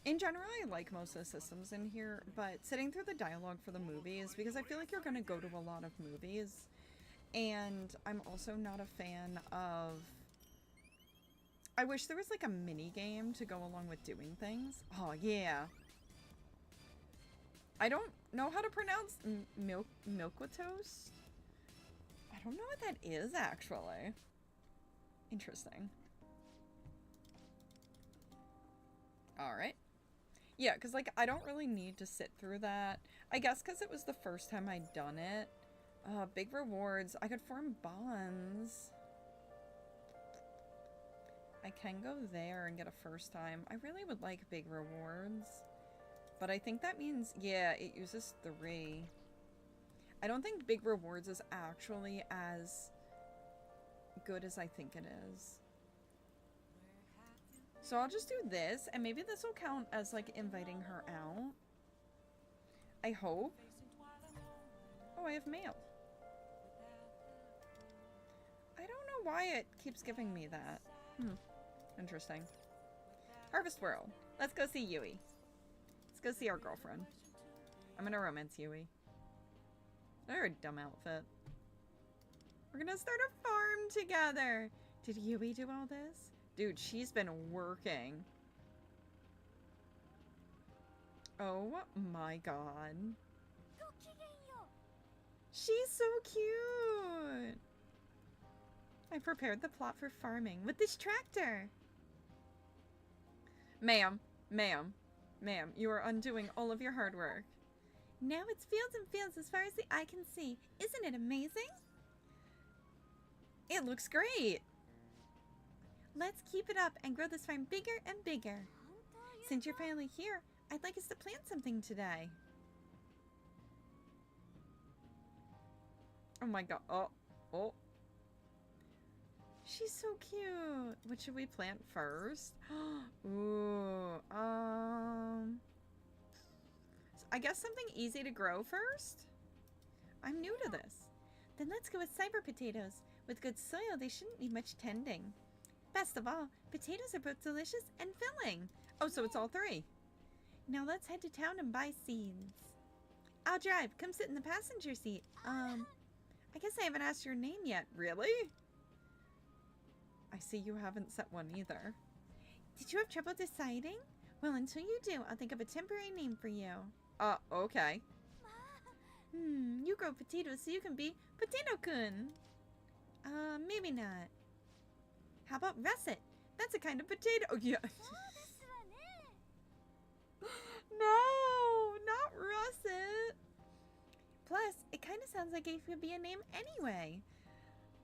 I like most of the systems in here, but sitting through the dialogue for the movies, because I feel like you're gonna go to a lot of movies, and I'm also not a fan of... I wish there was, like, a mini-game to go along with doing things. Oh, yeah. I don't know how to pronounce milquitoast. I don't know what that is, actually. Interesting. Alright. Yeah, because, like, I don't really need to sit through that. I guess because it was the first time I'd done it. Big rewards. I could form bonds. I can go there and get a first time. I really would like big rewards. But I think that means, yeah, it uses 3. I don't think big rewards is actually as good as I think it is. So I'll just do this, and maybe this will count as, like, inviting her out. I hope. Oh, I have mail. I don't know why it keeps giving me that. Interesting. Harvest World. Let's go see Yui. Let's go see our girlfriend. I'm gonna romance Yui. They're a dumb outfit. We're gonna start a farm together. Did Yui do all this? Dude, she's been working. Oh my god. She's so cute. I prepared the plot for farming with this tractor. Ma'am, ma'am, ma'am, you are undoing all of your hard work. Now it's fields and fields as far as the eye can see. Isn't it amazing? It looks great. Let's keep it up and grow this farm bigger and bigger. Since you're finally here, I'd like us to plant something today. Oh my god. Oh. She's so cute. What should we plant first? Ooh, I guess something easy to grow first? I'm new to this. Then let's go with cyber potatoes. With good soil, they shouldn't need much tending. Best of all, potatoes are both delicious and filling. Oh, so it's all three. Now let's head to town and buy seeds. I'll drive. Come sit in the passenger seat. I guess I haven't asked your name yet. Really? I see you haven't set one either. Did you have trouble deciding? Well, until you do, I'll think of a temporary name for you. Okay. You grow potatoes so you can be Potato-kun. Maybe not. How about russet? That's a kind of potato. Oh, yeah. No, not russet. Plus, it kind of sounds like it could be a name anyway.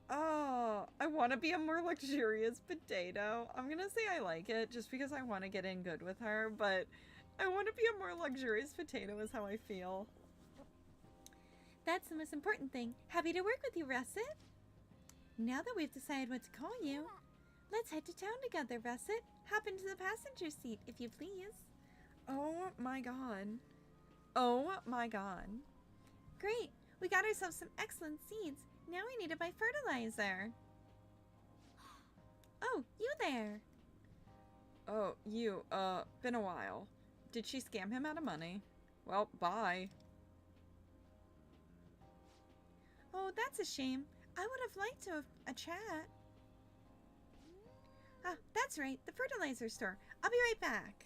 Oh, I want to be a more luxurious potato. I'm going to say I like it just because I want to get in good with her, but I want to be a more luxurious potato is how I feel. That's the most important thing. Happy to work with you, Russet. Now that we've decided what to call you, let's head to town together, Russet. Hop into the passenger seat, if you please. Oh my god. Oh my god. Great. We got ourselves some excellent seeds. Now we need to buy fertilizer. Oh, you there. Oh, you, been a while. Did she scam him out of money? Well, bye. Oh, that's a shame. I would have liked to have a chat. Ah, that's right, the fertilizer store. I'll be right back.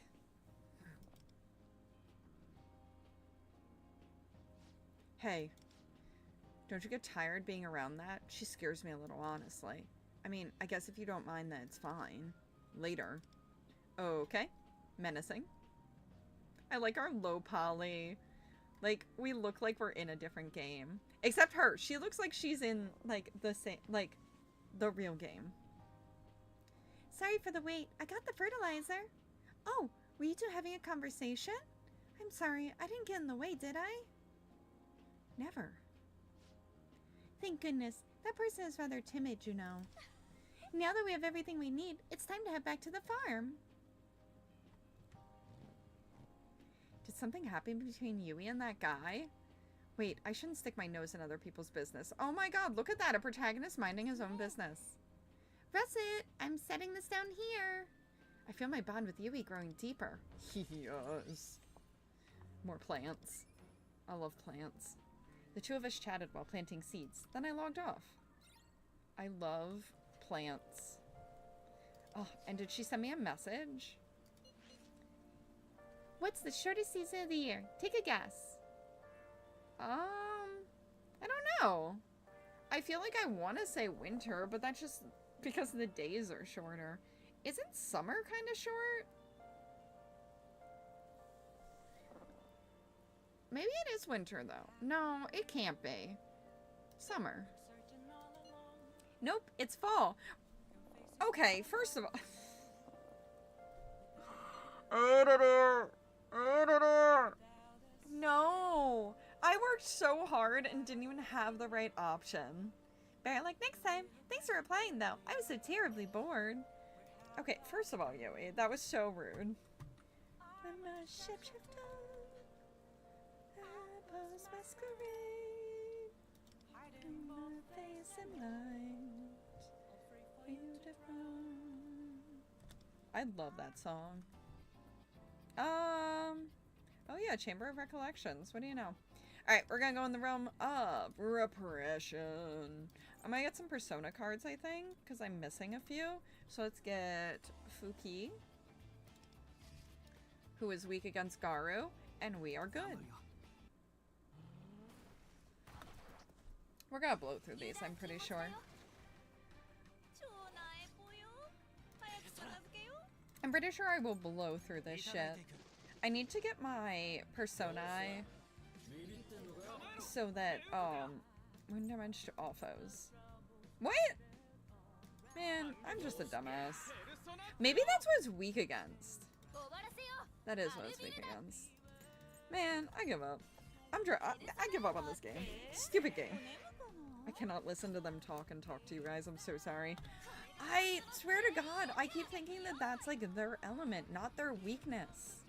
Hey, don't you get tired being around that? She scares me a little, honestly. I mean, I guess if you don't mind, then it's fine. Later. Okay. Menacing. I like our low poly. Like, we look like we're in a different game. Except her. She looks like she's in, like, the same, like, the real game. Sorry for the wait. I got the fertilizer. Oh, were you two having a conversation? I'm sorry. I didn't get in the way, did I? Never. Thank goodness. That person is rather timid, you know. Now that we have everything we need, it's time to head back to the farm. Did something happen between Yui and that guy? Wait, I shouldn't stick my nose in other people's business. Oh my god, look at that. A protagonist minding his own business. Russet, I'm setting this down here. I feel my bond with Yui growing deeper. Yes. More plants. I love plants. The two of us chatted while planting seeds. Then I logged off. I love plants. Oh, and did she send me a message? What's the shortest season of the year? Take a guess. I don't know. I feel like I want to say winter, but that's just because the days are shorter. Isn't summer kind of short? Maybe it is winter, though. No, it can't be. Summer. Nope, it's fall. Okay, first of all... No! I worked so hard and didn't even have the right option. Better luck next time. Thanks for replying, though. I was so terribly bored. Okay, first of all, Yui, that was so rude. When my ship shift on, I pose masquerade. In my face and light, beautiful. I love that song. Oh yeah, Chamber of Recollections. What do you know? Alright, we're gonna go in the realm of repression. I might get some Persona cards, I think, because I'm missing a few. So let's get Fuki, who is weak against Garu, and we are good. We're gonna blow through these, I'm pretty sure. I'm pretty sure I will blow through this shit. I need to get my personae so that, when damage to all foes. What? Man, I'm just a dumbass. Maybe that's what it's weak against. That is what it's weak against. Man, I give up. I give up on this game. Stupid game. I cannot listen to them talk and talk to you guys. I'm so sorry. I swear to God, I keep thinking that that's like their element, not their weakness.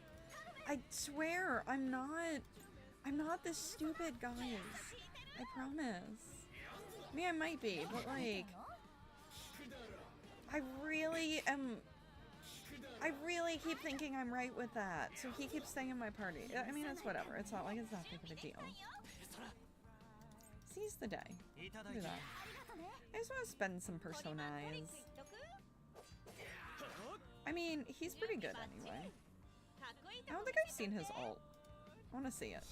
I swear, I'm not this stupid, guys. I promise. I mean, I might be, but like, I really keep thinking I'm right with that. So he keeps staying in my party. I mean, it's whatever. It's not like it's that big of a deal. Seize the day. Look at that. I just want to spend some personas. I mean, he's pretty good anyway. I don't think I've seen his ult. I want to see it.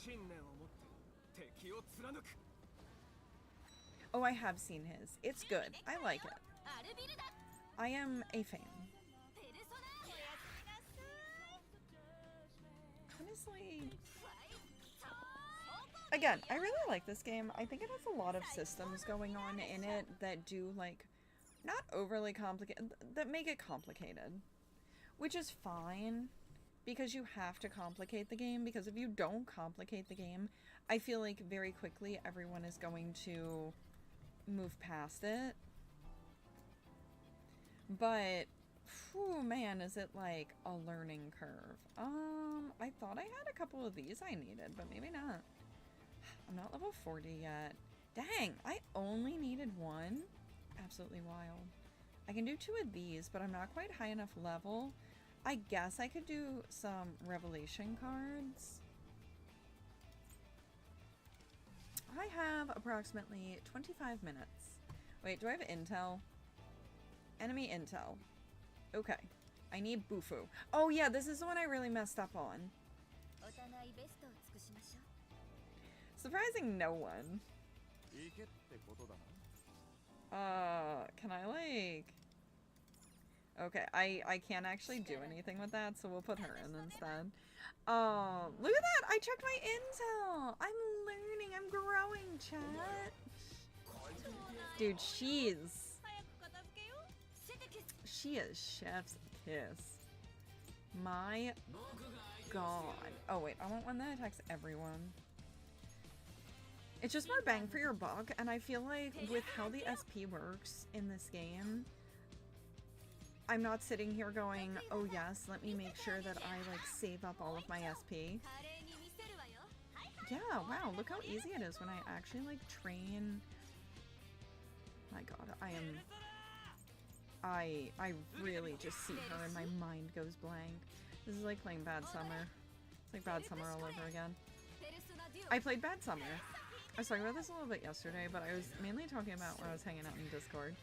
Oh, I have seen his. It's good. I like it. I am a fan. Honestly, again, I really like this game. I think it has a lot of systems going on in it that do, like, not overly complicated, that make it complicated. Which is fine, because you have to complicate the game, because if you don't complicate the game, I feel like very quickly everyone is going to move past it. But, whew, man, is it like a learning curve. I thought I had a couple of these I needed, but maybe not. I'm not level 40 yet. Dang, I only needed one? Absolutely wild. I can do 2 of these, but I'm not quite high enough level. I guess I could do some revelation cards. I have approximately 25 minutes. Wait, do I have intel? Enemy intel. Okay. I need Bufu. Oh yeah, this is the one I really messed up on. Surprising no one. Can I like... Okay, I can't actually do anything with that, so we'll put her in instead. Look at that! I checked my intel! I'm learning, I'm growing, chat! Dude, she is chef's kiss. My god. Oh wait, I want one that attacks everyone. It's just more bang for your buck, and I feel like with how the SP works in this game, I'm not sitting here going, oh yes, let me make sure that I like save up all of my SP. Yeah, wow, look how easy it is when I actually like train. My god, I really just see her and my mind goes blank. This is like playing Bad Summer. It's like Bad Summer all over again. I played Bad Summer. I was talking about this a little bit yesterday, but I was mainly talking about when I was hanging out in Discord.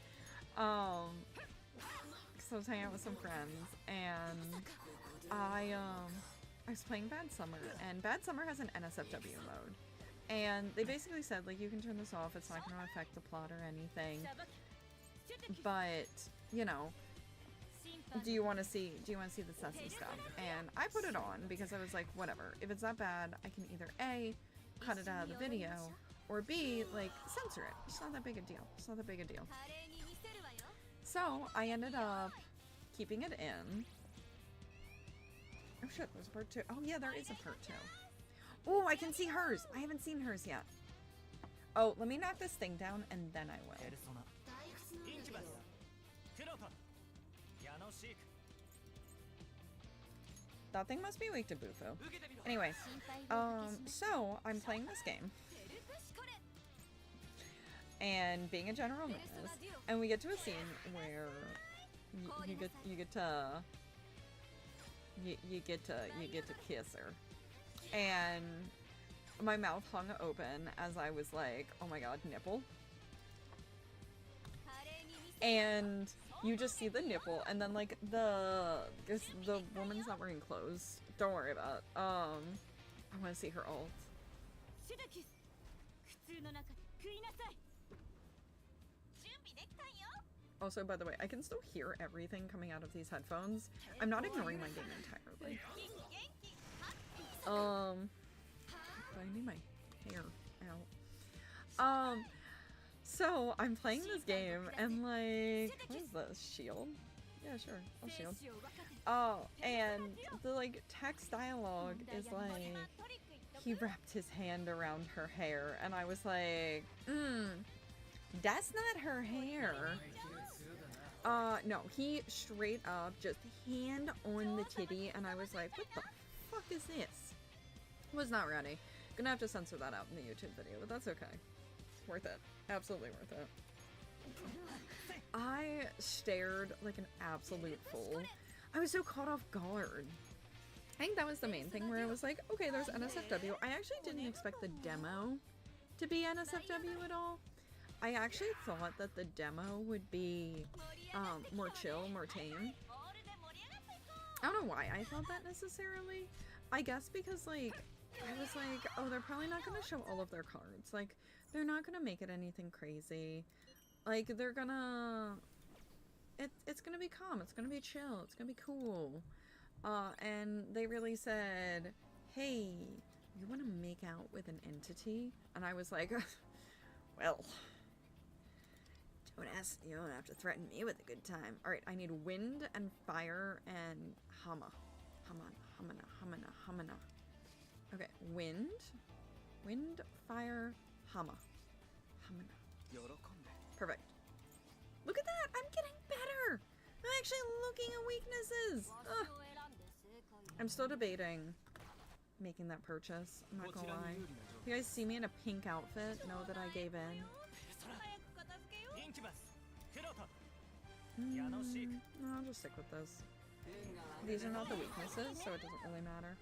So I was hanging out with some friends, and I was playing Bad Summer, and Bad Summer has an NSFW mode. And they basically said, like, you can turn this off, it's not going to affect the plot or anything. But, you know, do you want to see the sussy stuff? And I put it on because I was like, whatever. If it's that bad, I can either A, cut it out of the video, or B, like, censor it. It's not that big a deal. It's not that big a deal. So I ended up keeping it in. Oh shit, there's a part 2. Oh yeah, there is a part 2. Oh, I can see hers. I haven't seen hers yet. Oh, let me knock this thing down and then I will. That thing must be weak to Bufu. Anyway, so I'm playing this game. And being a general menace, and we get to a scene where you get to kiss her, and my mouth hung open as I was like, oh my god, nipple. And you just see the nipple, and then like the woman's not wearing clothes. Don't worry about it. I want to see her ult. Also, by the way, I can still hear everything coming out of these headphones. I'm not ignoring my game entirely. But I need my hair out. So I'm playing this game and like, what is this? Shield? Yeah, sure. I'll shield. Oh, and the like text dialogue is like, he wrapped his hand around her hair, and I was like, that's not her hair. No, he straight up just hand on the titty, and I was like, what the fuck is this? Was not ready. Gonna have to censor that out in the YouTube video, but that's okay. Worth it. Absolutely worth it. I stared like an absolute fool. I was so caught off guard. I think that was the main thing where I was like, okay, there's NSFW. I actually didn't expect the demo to be NSFW at all. I actually thought that the demo would be more chill, more tame. I don't know why I thought that necessarily. I guess because like, I was like, oh, they're probably not going to show all of their cards. Like, they're not going to make it anything crazy. Like, they're gonna... It's gonna be calm. It's gonna be chill. It's gonna be cool. And they really said, hey, you want to make out with an entity? And I was like, well, you don't have to threaten me with a good time. Alright, I need wind and fire and hama. Hamana. Okay, wind, fire, hama. Perfect. Look at that! I'm getting better! I'm actually looking at weaknesses! Ugh. I'm still debating making that purchase. I'm not gonna lie. If you guys see me in a pink outfit, know that I gave in. No, I'll just stick with this. These are not the weaknesses, so it doesn't really matter.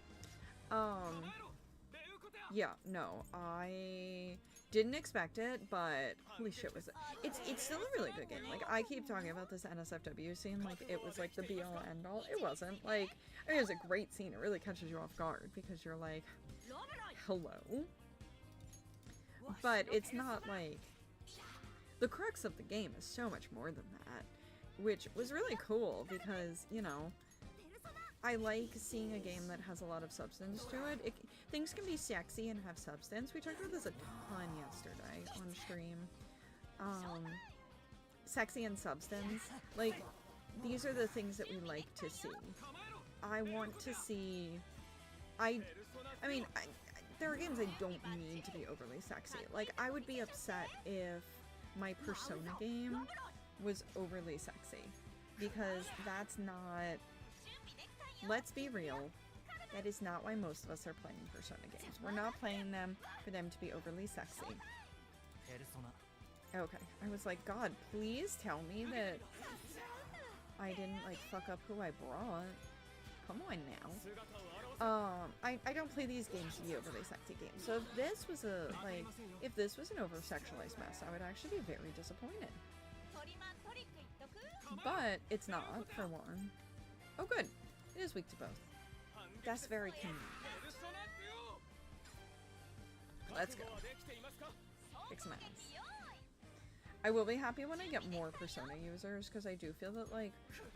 Yeah, no, I didn't expect it, but holy shit, was it? It's still a really good game. Like, I keep talking about this NSFW scene like it was like the be-all end-all. It wasn't. Like, I mean, it was a great scene. It really catches you off guard because you're like, hello? But it's not like... The crux of the game is so much more than that, which was really cool because, you know, I like seeing a game that has a lot of substance to it. Things can be sexy and have substance. We talked about this a ton yesterday on stream. Sexy and substance. Like, these are the things that we like to see. I want to see... I mean, there are games I don't need to be overly sexy. Like, I would be upset if my Persona game was overly sexy. Because that's not... Let's be real, that is not why most of us are playing Persona games. We're not playing them for them to be overly sexy. Okay, I was like, God, please tell me that I didn't, like, fuck up who I brought. Come on now. I don't play these games to be overly sexy games. So if this was if this was an over-sexualized mess, I would actually be very disappointed. But it's not, for one. Oh, good. It is weak to both. That's very convenient. Let's go. Kick some ass. I will be happy when I get more Persona users, because I do feel that, like,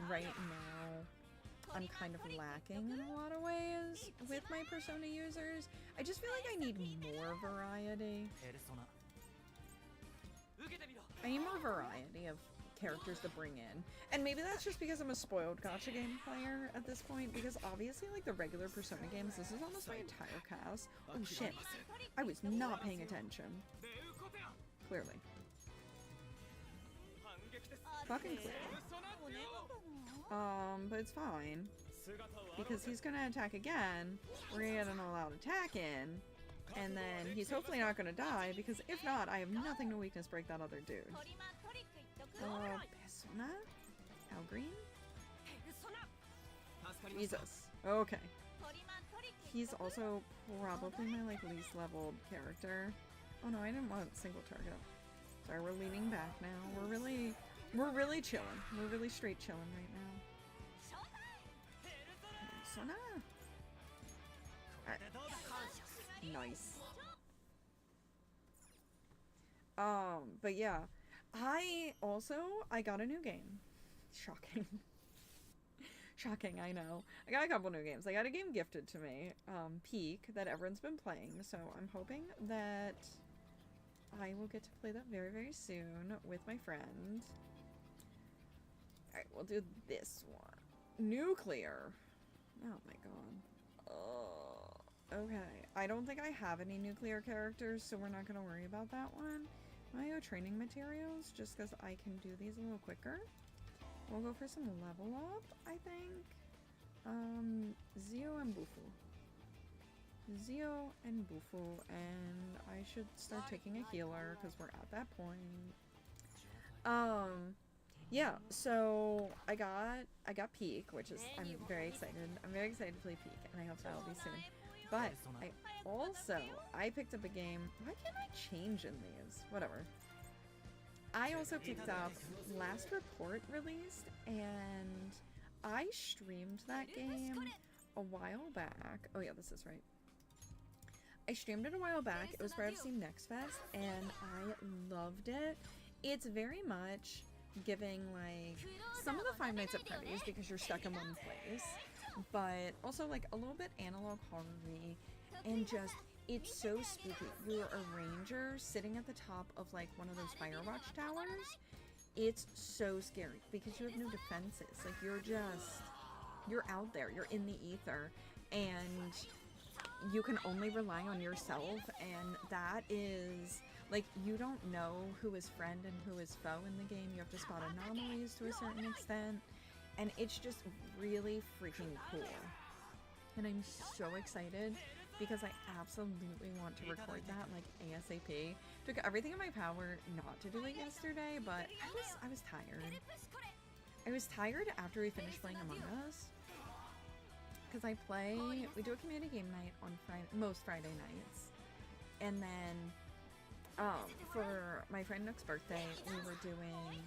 right now, I'm kind of lacking in a lot of ways with my Persona users. I just feel like I need more variety. I need more variety of characters to bring in. And maybe that's just because I'm a spoiled gacha game player at this point, because obviously, like, the regular Persona games, this is almost my entire cast. Oh shit. I was not paying attention. Clearly. Fucking clearly. But it's fine. Because he's gonna attack again, we're gonna get an all-out attack in, and then he's hopefully not gonna die, because if not, I have nothing to weakness break that other dude. Persona? How green? Jesus. Okay. He's also probably my, like, least leveled character. Oh no, I didn't want single target. Sorry, we're leaning back now. We're really chilling. We're really straight chilling right now. Persona! Nice. But yeah. I got a new game. Shocking. Shocking, I know. I got a couple new games. I got a game gifted to me, Peak, that everyone's been playing, so I'm hoping that I will get to play that very, very soon with my friend. Alright, we'll do this one. Nuclear. Oh my god. Okay. I don't think I have any nuclear characters, so we're not going to worry about that one. I'm going to go training materials, just because I can do these a little quicker. We'll go for some level up, I think. Zio and Bufu. Zio and Bufu, and I should start taking a healer, because we're at that point. Yeah, so I got Peak, which is, I'm very excited. I'm very excited to play Peak, and I hope that'll be soon. But I picked up a game. Why can't I change in these? Whatever. I also picked up Last Report released, and I streamed that game a while back. Oh yeah, this is right. I streamed it a while back. It was part of Steam Next Fest, and I loved it. It's very much giving like some of the Five Nights at Freddy's because you're stuck in one place, but also like a little bit analog horror-y, and just it's so spooky. You're a ranger sitting at the top of like one of those Firewatch towers. It's so scary because you have no defenses. Like you're out there, you're in the ether, and you can only rely on yourself, and that is like, you don't know who is friend and who is foe in the game. You have to spot anomalies to a certain extent, and it's just really freaking cool. And I'm so excited because I absolutely want to record that like ASAP. Took everything in my power not to do it yesterday, but I was tired. I was tired after we finished playing Among Us. Because we do a community game night on most Friday nights. And then, for my friend Nook's birthday, we were doing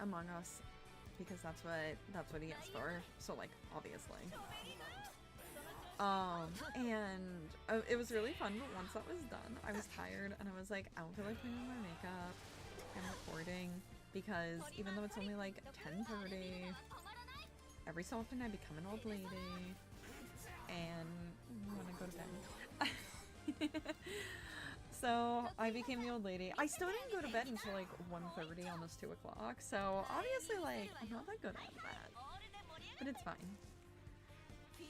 Among Us because that's what he asked for. So like, obviously. And it was really fun, but once that was done, I was tired and I was like, I don't feel like putting on my makeup and recording because even though it's only like 10:30, every so often I become an old lady and want to go to bed. So I became the old lady. I still didn't go to bed until like 1:30, almost 2 o'clock. So obviously, like, I'm not that good at that, but it's fine.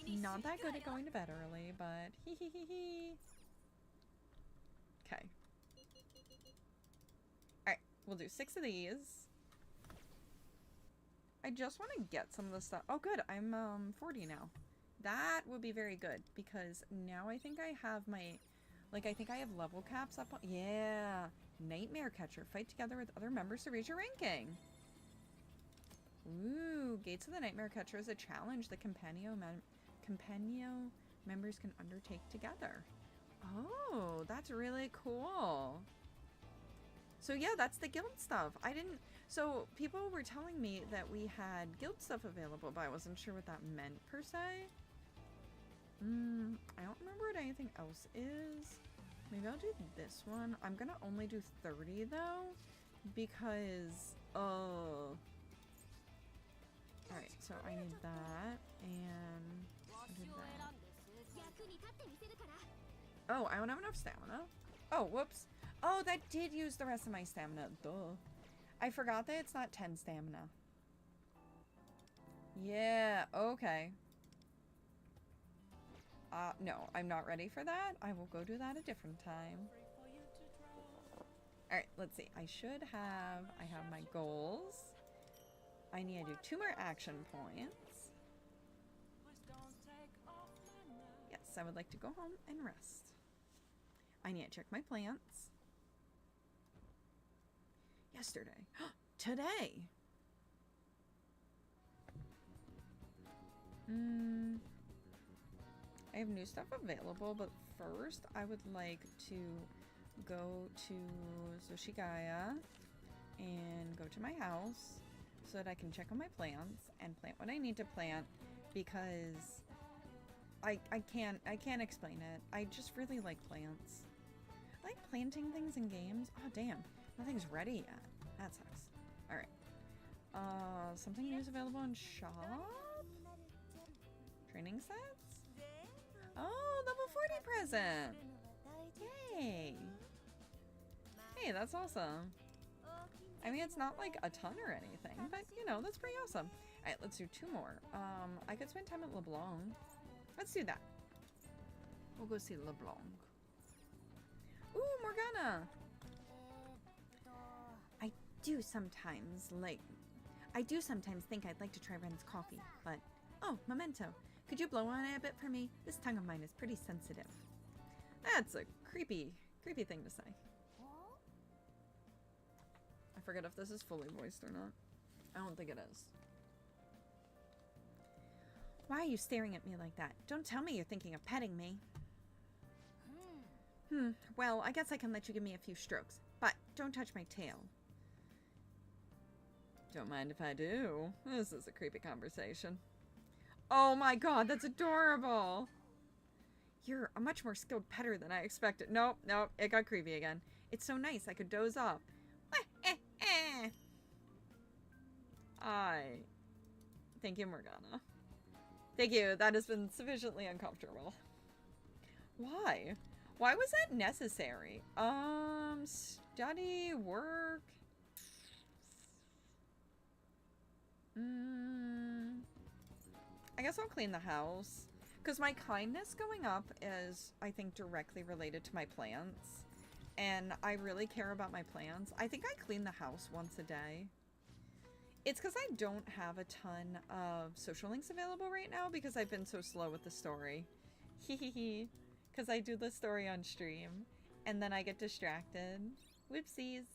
Not that good at going to bed early, but hee hee hee hee. Okay. Alright, we'll do 6 of these. I just want to get some of the stuff. Oh good, I'm 40 now. That would be very good because now I think I have my, like, I think I have level caps up on, yeah. Nightmare Catcher. Fight together with other members to reach your ranking. Ooh, Gates of the Nightmare Catcher is a challenge the Companio members can undertake together. Oh, that's really cool. So yeah, that's the guild stuff. So people were telling me that we had guild stuff available, but I wasn't sure what that meant per se. I don't remember what anything else is. Maybe I'll do this one. I'm gonna only do 30 though, because alright, so I need that, and I did that. Oh, I don't have enough stamina. Oh, whoops. Oh, that did use the rest of my stamina. Duh. I forgot that it's not 10 stamina. Yeah, okay. No, I'm not ready for that. I will go do that a different time. Alright, let's see. I have my goals. I need to do 2 more action points. Yes, I would like to go home and rest. I need to check my plants. Yesterday. Today! I have new stuff available, but first I would like to go to Zoshigaya and go to my house so that I can check on my plants and plant what I need to plant, because I can't explain it. I just really like plants. I like planting things in games. Oh damn, nothing's ready yet. That sucks. Alright. Something new is available in shop? Training sets? Oh, level 40 present! Yay! Hey, that's awesome. I mean, it's not like a ton or anything, but you know, that's pretty awesome. Alright, let's do 2 more. I could spend time at LeBlanc. Let's do that. We'll go see LeBlanc. Ooh, Morgana! I do sometimes think I'd like to try Ren's coffee, but... Oh, memento. Could you blow on it a bit for me? This tongue of mine is pretty sensitive. That's a creepy thing to say. I forget if this is fully voiced or not. I don't think it is. Why are you staring at me like that? Don't tell me you're thinking of petting me. Well, I guess I can let you give me a few strokes, but don't touch my tail. Don't mind if I do. This is a creepy conversation. Oh my god, that's adorable! You're a much more skilled petter than I expected. Nope, it got creepy again. It's so nice, I could doze off. Thank you, Morgana. Thank you, that has been sufficiently uncomfortable. Why? Why was that necessary? Study, work... I guess I'll clean the house. Because my kindness going up is, I think, directly related to my plants. And I really care about my plants. I think I clean the house once a day. It's because I don't have a ton of social links available right now because I've been so slow with the story. Hehehe. Because I do the story on stream. And then I get distracted. Whoopsies.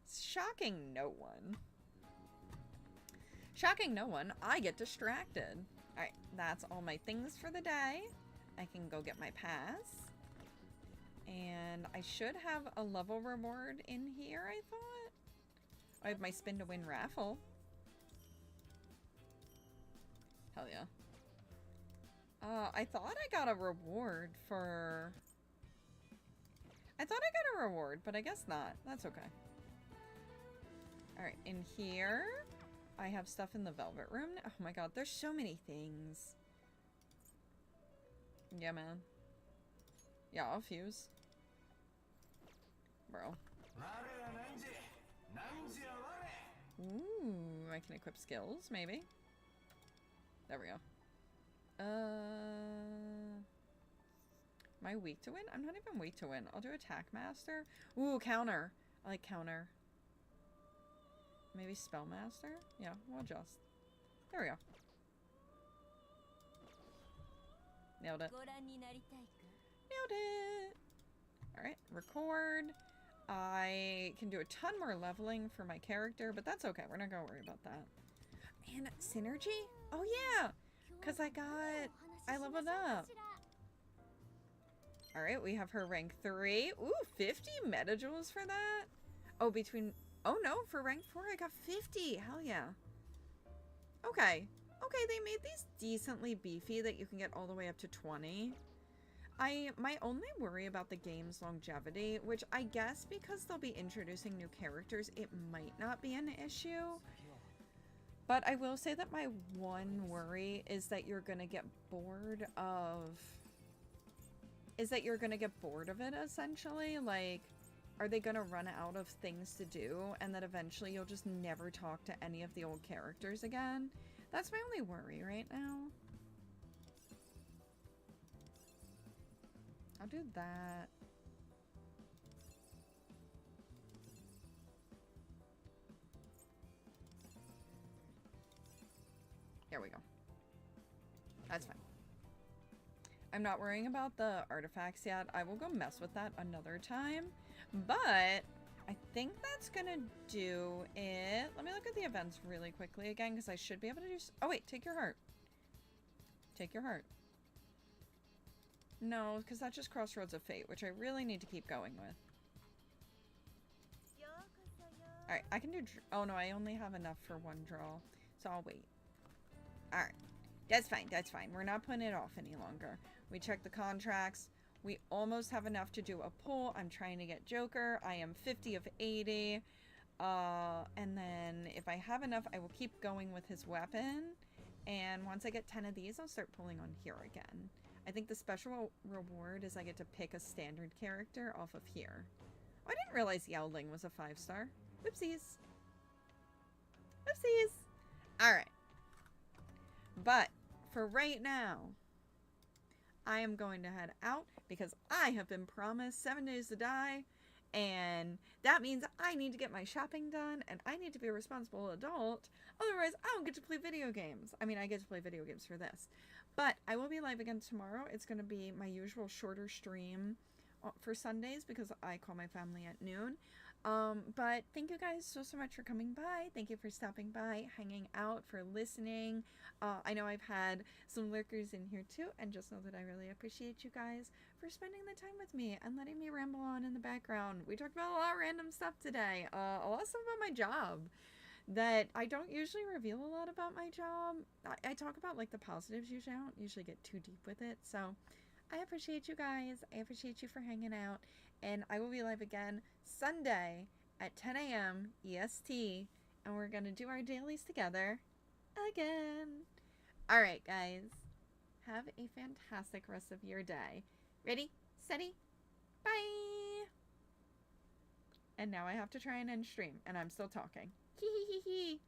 Shocking no one. Shocking no one, I get distracted. Alright, that's all my things for the day. I can go get my pass. And I should have a level reward in here, I thought. I have my spin to win raffle. Hell yeah. I thought I got a reward for... I thought I got a reward, but I guess not. That's okay. Alright, in here... I have stuff in the velvet room. Oh my god, there's so many things. Yeah, man. Yeah, I'll fuse. Bro. Ooh, I can equip skills, maybe. There we go. Am I weak to win? I'm not even weak to win. I'll do attack master. Ooh, counter. I like counter. Maybe Spellmaster? Yeah, we'll adjust. There we go. Nailed it. Nailed it! Alright, record. I can do a ton more leveling for my character, but that's okay. We're not gonna worry about that. And synergy? Oh yeah! Because I leveled up. Alright, we have her rank 3. Ooh, 50 metajoules for that? Oh, oh no, for rank 4 I got 50. Hell yeah. Okay. Okay, they made these decently beefy that you can get all the way up to 20. My only worry about the game's longevity, which I guess because they'll be introducing new characters, it might not be an issue. But I will say that my one worry is that you're gonna get bored of... it, essentially. Like, are they gonna run out of things to do, and that eventually you'll just never talk to any of the old characters again? That's my only worry right now. I'll do that. There we go. That's fine. I'm not worrying about the artifacts yet. I will go mess with that another time. But I think that's gonna do it. Let me look at the events really quickly again, because I should be able to do... Oh wait, take your heart. Take your heart. No, because that's just Crossroads of Fate, which I really need to keep going with. Alright, I can do... Oh no, I only have enough for one draw, so I'll wait. Alright. That's fine, that's fine. We're not putting it off any longer. We checked the contracts. We almost have enough to do a pull. I'm trying to get Joker. I am 50 of 80. And then if I have enough, I will keep going with his weapon. And once I get 10 of these, I'll start pulling on here again. I think the special reward is I get to pick a standard character off of here. Oh, I didn't realize Yowling was a 5-star. Whoopsies. Whoopsies. Alright. But for right now, I am going to head out because I have been promised 7 days to die. And that means I need to get my shopping done and I need to be a responsible adult. Otherwise, I don't get to play video games. I mean, I get to play video games for this. But I will be live again tomorrow. It's going to be my usual shorter stream for Sundays because I call my family at noon. But thank you guys so much for coming by. Thank you for stopping by, hanging out, for listening. I know I've had some lurkers in here too, and just know that I really appreciate you guys for spending the time with me and letting me ramble on in the background. We talked about a lot of random stuff today. A lot of stuff about my job that I don't usually reveal a lot about my job. I talk about like the positives usually. I don't usually get too deep with it. So I appreciate you guys. I appreciate you for hanging out. And I will be live again Sunday at 10 a.m. EST. And we're going to do our dailies together again. All right, guys. Have a fantastic rest of your day. Ready, steady, bye. And now I have to try and end stream. And I'm still talking. Hee hee hee hee.